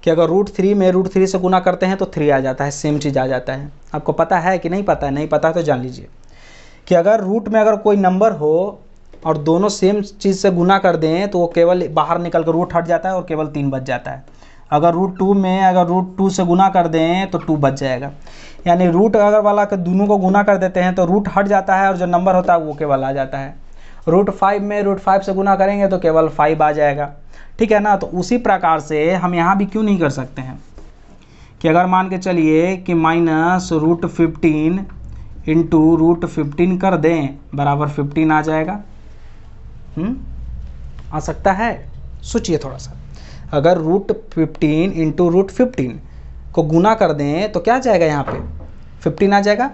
कि अगर √3 में √3 से गुना करते हैं तो 3 आ जाता है, सेम चीज़ आ जाता है। आपको पता है कि नहीं पता है? नहीं पता है तो जान लीजिए कि अगर रूट में अगर कोई नंबर हो और दोनों सेम चीज़ से गुना कर दें तो वो केवल बाहर निकल कर रूट हट जाता है और केवल 3 बच जाता है। अगर √2 में अगर √2 से गुना कर दें तो 2 बच जाएगा। यानी रूट अगर वाला के दोनों को गुना कर देते हैं तो रूट हट जाता है और जो नंबर होता है वो केवल आ जाता है। √5 में √5 से गुना करेंगे तो केवल 5 आ जाएगा, ठीक है ना। तो उसी प्रकार से हम यहाँ भी क्यों नहीं कर सकते हैं कि अगर मान के चलिए कि -√15 इंटू √15 कर दें बराबर 15 आ जाएगा। आ सकता है? सोचिए थोड़ा सा। अगर √15 इंटू √15 को गुना कर दें तो क्या आ जाएगा, यहाँ पे 15 आ जाएगा।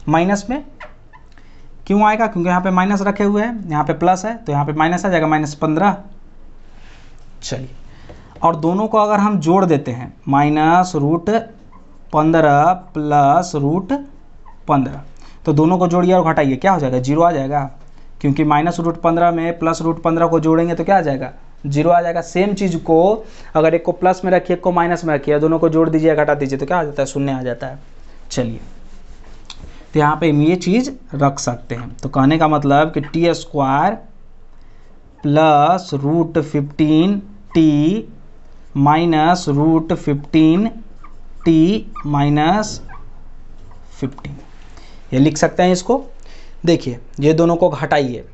माइनस में क्यों आएगा? क्योंकि यहाँ पे माइनस रखे हुए हैं, यहाँ पे प्लस है तो यहाँ पे माइनस आ जाएगा, -15। चलिए, और दोनों को अगर हम जोड़ देते हैं -√15 प्लस √15, तो दोनों को जोड़िए और घटाइए, क्या हो जाएगा? 0 आ जाएगा। क्योंकि -√15 में प्लस √15 को जोड़ेंगे तो क्या आ जाएगा? 0 आ जाएगा। सेम चीज़ को अगर एक को प्लस में रखिए, एक को माइनस में रखिए, दोनों को जोड़ दीजिए, घटा दीजिए तो क्या आ जाता है? 0 आ जाता है। चलिए, तो यहाँ पे हम ये चीज़ रख सकते हैं। तो कहने का मतलब कि t² plus √15t minus √15t minus 15, ये लिख सकते हैं इसको। देखिए, ये दोनों को घटाइए,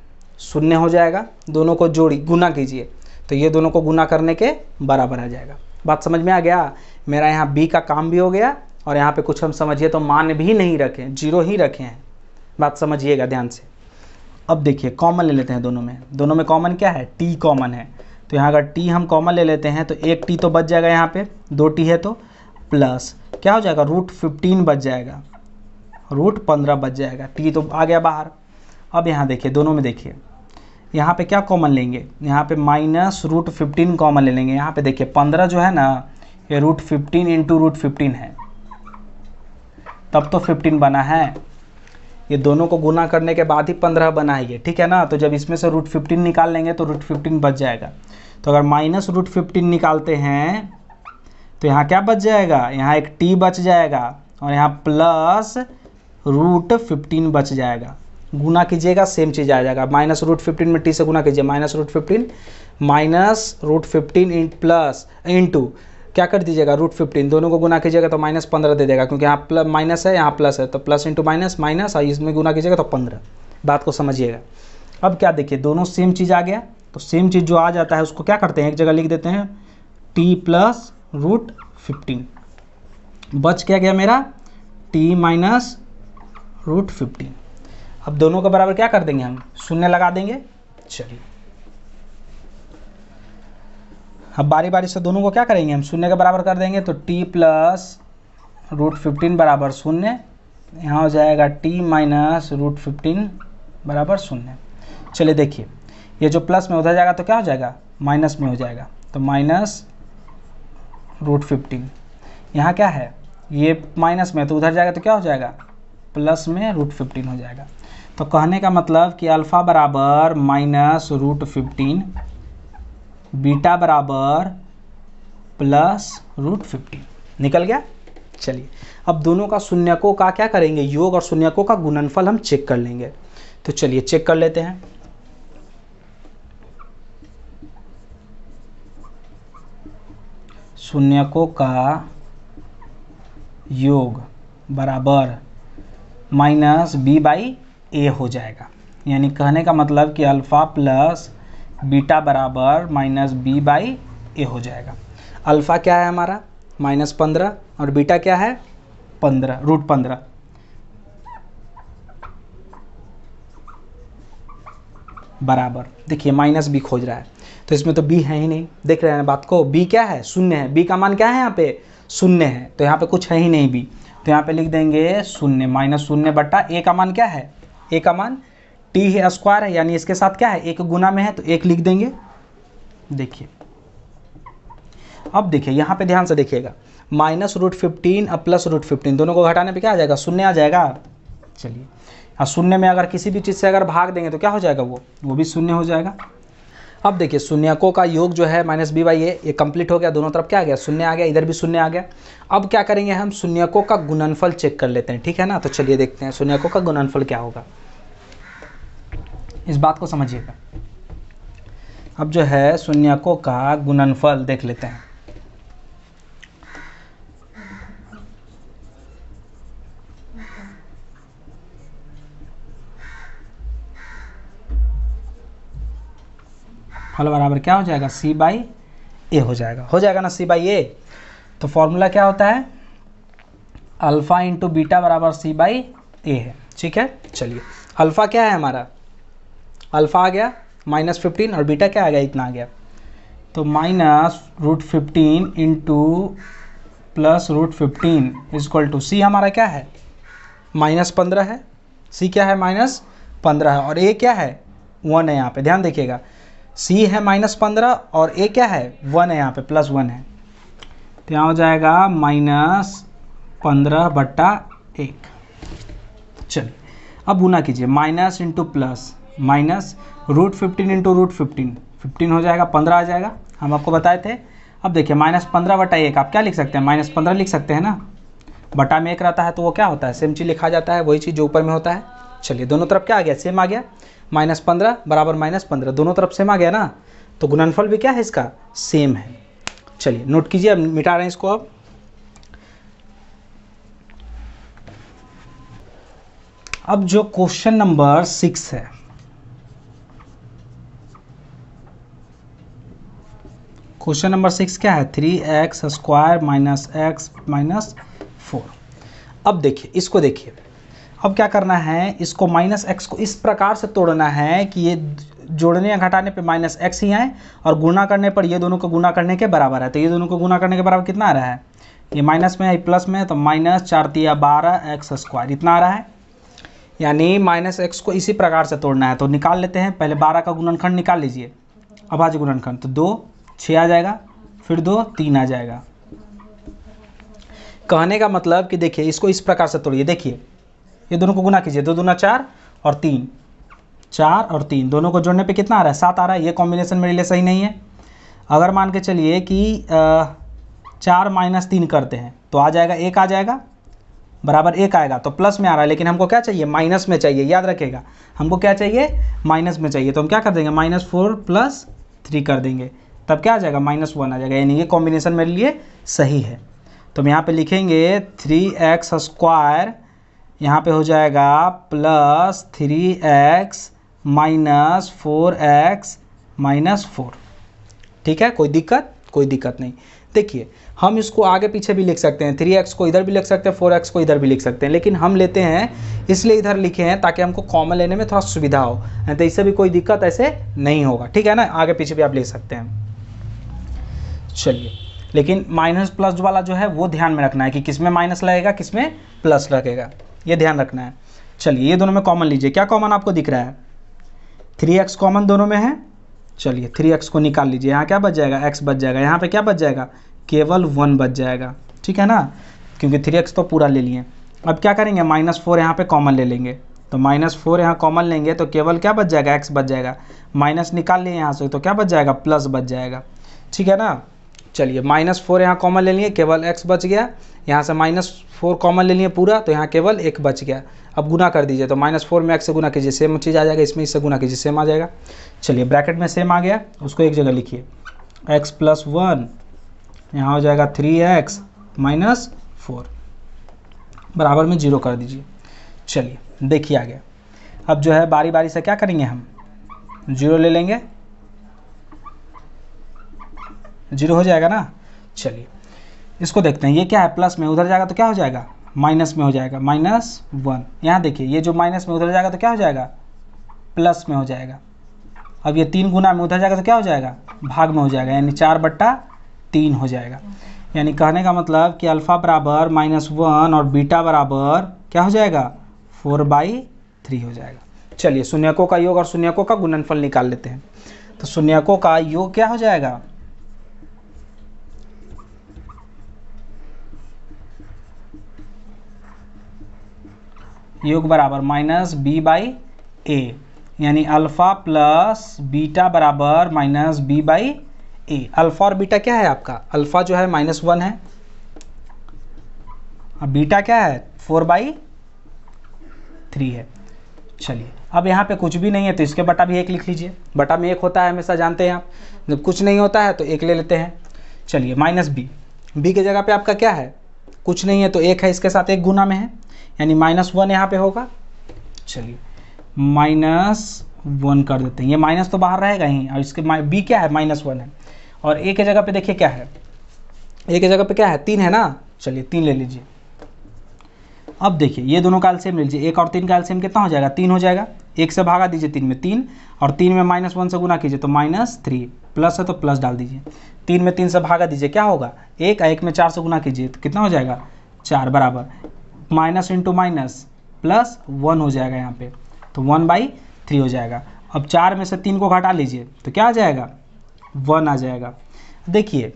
0 हो जाएगा। दोनों को जोड़ी गुना कीजिए तो ये दोनों को गुना करने के बराबर आ जाएगा। बात समझ में आ गया? मेरा यहाँ b का काम भी हो गया और यहाँ पे कुछ हम समझिए तो मान भी नहीं रखें, 0 ही रखे हैं। बात समझिएगा ध्यान से। अब देखिए, कॉमन ले लेते हैं दोनों में। दोनों में कॉमन क्या है? t कॉमन है। तो यहाँ अगर t हम कॉमन ले लेते हैं तो एक t तो बच जाएगा, यहाँ पे 2t है तो प्लस क्या हो जाएगा? √15 बच जाएगा, √15 बच जाएगा, t तो आ गया बाहर। अब यहाँ देखिए, दोनों में देखिए, यहाँ पे क्या कॉमन लेंगे? यहाँ पे -√15 कॉमन ले लेंगे। यहाँ पे देखिए 15 जो है ना, ये √15 इंटू √15 है, तब तो 15 बना है। ये दोनों को गुना करने के बाद ही 15 बना है ये, ठीक है ना। तो जब इसमें से √15 निकाल लेंगे तो √15 बच जाएगा। तो अगर -√15 निकालते हैं तो यहाँ क्या बच जाएगा? यहाँ एक t बच जाएगा और यहाँ प्लस √15 बच जाएगा। गुना कीजिएगा, सेम चीज़ आ जाएगा। -√15 में t से गुना कीजिए, -√15 प्लस इंटू क्या कर दीजिएगा? √15, दोनों को गुना कीजिएगा तो -15 दे देगा, क्योंकि यहाँ प्लस माइनस है, यहाँ प्लस है, तो प्लस इंटू माइनस माइनस, और इसमें गुना कीजिएगा तो 15। बात को समझिएगा। अब क्या देखिए, दोनों सेम चीज़ आ गया। तो सेम चीज़ जो आ जाता है उसको क्या करते हैं? एक जगह लिख देते हैं t प्लस √15। बच क्या गया मेरा? t minus √15। अब दोनों के बराबर क्या कर देंगे? हम 0 लगा देंगे। चलिए, अब बारी बारी से दोनों को क्या करेंगे? हम 0 के बराबर कर देंगे। तो t प्लस √15 बराबर 0, यहाँ हो जाएगा t माइनस √15 बराबर 0। चलिए देखिए, ये जो प्लस में उधर जाएगा तो क्या हो जाएगा? माइनस में हो जाएगा। तो माइनस √15, यहाँ क्या है? ये माइनस में, तो उधर जाएगा तो क्या हो जाएगा? प्लस में √15 हो जाएगा। तो कहने का मतलब कि अल्फ़ा बराबर -√15, बीटा बराबर प्लस √15 निकल गया। चलिए, अब दोनों का शून्यकों का क्या करेंगे? योग और शून्यकों का गुणनफल हम चेक कर लेंगे। तो चलिए चेक कर लेते हैं। शून्यकों का योग बराबर -b/a हो जाएगा। यानी कहने का मतलब कि अल्फ़ा प्लस बीटा बराबर -b/a हो जाएगा। अल्फ़ा क्या है हमारा? -15, और बीटा क्या है? 15, √15। बराबर, देखिए -b खोज रहा है, तो इसमें तो b है ही नहीं। देख रहे हैं बात को? b क्या है? 0 है। b का मान क्या है? यहाँ पे 0 है, तो यहाँ पे कुछ है ही नहीं b। तो यहाँ पे लिख देंगे 0, -0 बटा a का मान क्या है? a का मान टी है स्क्वायर है, यानी इसके साथ क्या है, एक गुना में है तो एक लिख देंगे। देखिए अब देखिए यहाँ पे ध्यान से देखिएगा, -√15 अब +√15 दोनों को घटाने पे क्या आ जाएगा, शून्य आ जाएगा। चलिए और शून्य में अगर किसी भी चीज़ से अगर भाग देंगे तो क्या हो जाएगा, वो भी शून्य हो जाएगा। अब देखिए शून्यकों का योग जो है -b/a ये कंप्लीट हो गया, दोनों तरफ क्या आ गया, शून्य आ गया, इधर भी शून्य आ गया। अब क्या करेंगे हम, शून्यकों का गुणनफल चेक कर लेते हैं, ठीक है ना। तो चलिए देखते हैं शून्यकों का गुणनफल क्या होगा, इस बात को समझिएगा। अब जो है शून्यकों का गुणनफल देख लेते हैं। फल बराबर क्या हो जाएगा, c/a हो जाएगा ना, c/a। तो फॉर्मूला क्या होता है, अल्फा इंटू बीटा बराबर c/a है, ठीक है। चलिए अल्फा क्या है हमारा, अल्फा आ गया -15 और बीटा क्या आ गया, इतना आ गया। तो -√15 इंटू +√15 इक्वल टू सी हमारा क्या है, -15 है। सी क्या है, -15 है, और ए क्या है, 1 है। यहाँ पे ध्यान देखिएगा, सी है -15 और ए क्या है, 1 है, यहाँ पे +1 है। तो यहाँ हो जाएगा -15/1। चलिए अब गुना कीजिए, माइनस इंटू प्लस, -√15 इंटू √15, 15 हो जाएगा, 15 आ जाएगा, हम आपको बताए थे। अब देखिए -15/1 आप क्या लिख सकते हैं, -15 लिख सकते हैं ना। बटा में 1 रहता है तो वो क्या होता है, सेम चीज़ लिखा जाता है, वही चीज़ जो ऊपर में होता है। चलिए दोनों तरफ क्या आ गया, सेम आ गया, -15 बराबर -15, दोनों तरफ सेम आ गया ना। तो गुणनफल भी क्या है इसका, सेम है। चलिए नोट कीजिए, अब मिटा रहे हैं इसको। अब जो क्वेश्चन नंबर 6 है, क्वेश्चन नंबर 6 क्या है, 3x² - x - 4। अब देखिए इसको देखिए, अब क्या करना है, इसको -x को इस प्रकार से तोड़ना है कि ये जोड़ने या घटाने पे -x ही आए और गुणा करने पर ये दोनों को गुणा करने के बराबर है। तो ये दोनों को गुणा करने के बराबर कितना आ रहा है, ये माइनस में है प्लस में है, तो -4×3=12x² इतना आ रहा है। यानी -x को इसी प्रकार से तोड़ना है। तो निकाल लेते हैं, पहले 12 का गुणनखंड निकाल लीजिए, अभाज्य गुणनखंड। तो 2 6 आ जाएगा, फिर 2 3 आ जाएगा। कहने का मतलब कि देखिए इसको इस प्रकार से तोड़िए, देखिए ये दोनों को गुना कीजिए, 2 दूना 4 और 3, 4 और 3 दोनों को जोड़ने पे कितना आ रहा है, 7 आ रहा है। ये कॉम्बिनेशन मेरे लिए सही नहीं है। अगर मान के चलिए कि 4 - 3 करते हैं तो आ जाएगा 1 आ जाएगा, बराबर 1 आएगा। तो प्लस में आ रहा है, लेकिन हमको क्या चाहिए, माइनस में चाहिए। याद रखिएगा हमको क्या चाहिए, माइनस में चाहिए। तो हम क्या कर देंगे, -4 + 3 कर देंगे, तब क्या आ जाएगा, -1 आ जाएगा। यानी ये कॉम्बिनेशन मेरे लिए सही है। तो हम यहाँ पे लिखेंगे 3x² यहाँ पे हो जाएगा +3x - 4x - 4। ठीक है, कोई दिक्कत नहीं। देखिए हम इसको आगे पीछे भी लिख सकते हैं, 3x को इधर भी लिख सकते हैं, 4x को इधर भी लिख सकते हैं, लेकिन हम लेते हैं इसलिए इधर लिखे हैं ताकि हमको कॉमन लेने में थोड़ा सुविधा हो, नहीं तो इससे भी कोई दिक्कत ऐसे नहीं होगा। ठीक है ना, आगे पीछे भी आप लिख सकते हैं। चलिए, लेकिन माइनस प्लस वाला जो है वो ध्यान में रखना है कि किस में माइनस लगेगा, किस में प्लस लगेगा, ये ध्यान रखना है। चलिए ये दोनों में कॉमन लीजिए, क्या कॉमन आपको दिख रहा है, 3x कॉमन दोनों में है। चलिए 3x को निकाल लीजिए, यहाँ क्या बच जाएगा, x बच जाएगा, यहाँ पे क्या बच जाएगा, केवल 1 बच जाएगा। ठीक है ना, क्योंकि 3x तो पूरा ले लिए। अब क्या करेंगे, -4 यहाँ पे कॉमन ले लेंगे, तो -4 यहाँ कॉमन लेंगे तो केवल क्या बच जाएगा, x बच जाएगा। माइनस निकाल लिए यहाँ से तो क्या बच जाएगा, प्लस बच जाएगा। ठीक है ना, चलिए -4 यहाँ कॉमन ले लिए, केवल x बच गया। यहाँ से -4 कॉमन ले लिए पूरा, तो यहाँ केवल 1 बच गया। अब गुना कर दीजिए, तो -4 में x से गुना कीजिए, सेम चीज़ आ जाएगा, इसमें इससे गुना कीजिए, सेम आ जाएगा। चलिए ब्रैकेट में सेम आ गया, उसको एक जगह लिखिए, x + 1 यहाँ हो जाएगा 3x - 4 बराबर में 0 कर दीजिए। चलिए देखिए आ गया। अब जो है बारी बारी से क्या करेंगे, हम 0 ले लेंगे, 0 हो जाएगा ना। चलिए इसको देखते हैं, ये क्या है, प्लस में, उधर जाएगा तो क्या हो जाएगा, माइनस में हो जाएगा, -1। यहाँ देखिए ये जो माइनस में उधर जाएगा तो क्या हो जाएगा, प्लस में हो जाएगा। अब ये 3 गुना में उधर जाएगा तो क्या हो जाएगा, भाग में हो जाएगा, यानी 4/3 हो जाएगा। यानी कहने का मतलब कि अल्फ़ा बराबर -1 और बीटा बराबर क्या हो जाएगा, 4/3 हो जाएगा। चलिए शून्यकों का योग और शून्यकों का गुणनफल निकाल लेते हैं। तो शून्यकों का योग क्या हो जाएगा, योग बराबर माइनस बी बाई ए, यानी अल्फा प्लस बीटा बराबर minus B by A. Alpha और बीटा क्या है आपका, अल्फा जो है -1 है और बीटा क्या है 4/3 है। चलिए अब यहाँ पे कुछ भी नहीं है तो इसके बटा भी 1 लिख लीजिए, बटा में 1 होता है हमेशा, जानते हैं आप, जब कुछ नहीं होता है तो 1 ले लेते हैं। चलिए माइनस बी, बी के जगह पे आपका क्या है, कुछ नहीं है तो 1 है, इसके साथ 1 गुना में है, यानी -1 यहाँ पे होगा। चलिए -1 कर देते हैं, ये माइनस तो बाहर रहेगा ही, और इसके बी क्या है -1 है, और ए के जगह पे देखिए क्या है, ए के जगह पे क्या है 3 है ना, चलिए 3 ले लीजिए। अब देखिए ये दोनों का एलसीएम ले लीजिए, 1 और 3 का एलसीएम कितना हो जाएगा, 3 हो जाएगा, 1 से भागा दीजिए 3 में 3, और 3 में -1 से गुना कीजिए तो -3, प्लस है तो प्लस डाल दीजिए, 3 में 3 से भागा दीजिए क्या होगा 1, 1 में 4 से गुना कीजिए तो कितना हो जाएगा 4, बराबर माइनस इंटू माइनस प्लस 1 हो जाएगा यहाँ पे, तो 1/3 हो जाएगा। अब 4 में से 3 को घटा लीजिए तो क्या आ जाएगा 1 आ जाएगा। देखिए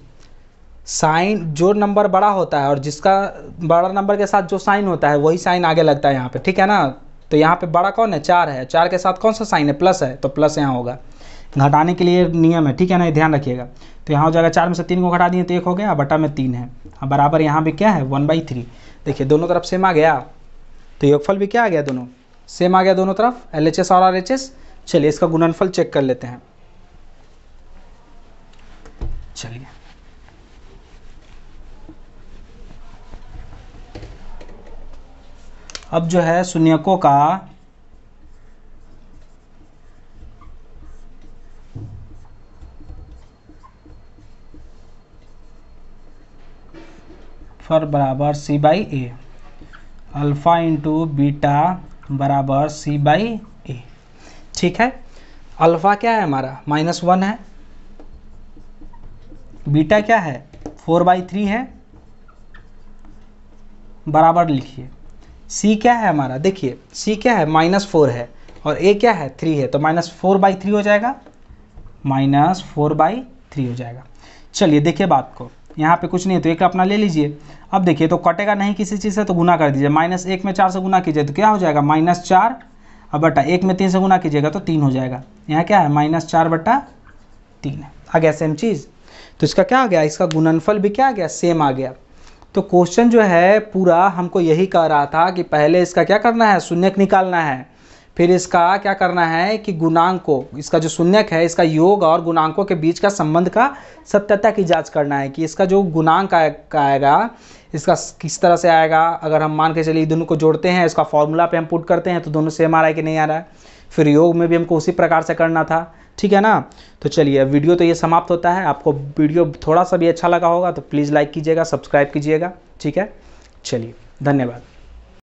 साइन जो नंबर बड़ा होता है और जिसका बड़ा नंबर के साथ जो साइन होता है वही साइन आगे लगता है यहाँ पे, ठीक है ना। तो यहाँ पे बड़ा कौन है 4 है, 4 के साथ कौन सा साइन है प्लस है, तो प्लस यहाँ होगा, घटाने के लिए नियम है, ठीक है ना, ये ध्यान रखिएगा। तो यहाँ हो जाएगा 4 में से 3 को घटा दिए तो 1 हो गया, बटा में 3 है, अब बराबर यहाँ भी क्या है 1/3। देखिए दोनों तरफ सेम आ गया, तो योगफल भी क्या आ गया, दोनों सेम आ गया दोनों तरफ, LHS और RHS। चलिए इसका गुणनफल चेक कर लेते हैं। चलिए अब जो है शून्यकों का फर बराबर C/A, अल्फा इंटू बीटा बराबर C/A, ठीक है। अल्फा क्या है हमारा -1 है, बीटा क्या है 4/3 है, बराबर लिखिए। C क्या है हमारा, देखिए C क्या है -4 है, और A क्या है 3 है, तो -4/3 हो जाएगा, -4/3 हो जाएगा। चलिए देखिए बात को, यहाँ पे कुछ नहीं है तो 1 अपना ले लीजिए। अब देखिए तो कटेगा नहीं किसी चीज़ से तो गुना कर दीजिए, -1 में 4 से गुना कीजिए तो क्या हो जाएगा -4, अब बटा 1 में 3 से गुना कीजिएगा तो 3 हो जाएगा, यहाँ क्या है -4/3 है, आ गया सेम चीज़। तो इसका क्या आ गया, इसका गुणनफल भी क्या आ गया सेम आ गया। तो क्वेश्चन जो है पूरा हमको यही कह रहा था कि पहले इसका क्या करना है, शून्यक निकालना है, फिर इसका क्या करना है कि गुणांक को, इसका जो शून्यक है इसका योग और गुणांकों के बीच का संबंध का सत्यता की जांच करना है कि इसका जो गुणांक आएगा इसका किस तरह से आएगा। अगर हम मान के चलिए दोनों को जोड़ते हैं, इसका फॉर्मूला पे हम पुट करते हैं तो दोनों सेम आ रहा है कि नहीं आ रहा है, फिर योग में भी हमको उसी प्रकार से करना था, ठीक है ना। तो चलिए वीडियो तो ये समाप्त होता है। आपको वीडियो थोड़ा सा भी अच्छा लगा होगा तो प्लीज़ लाइक कीजिएगा, सब्सक्राइब कीजिएगा, ठीक है। चलिए धन्यवाद।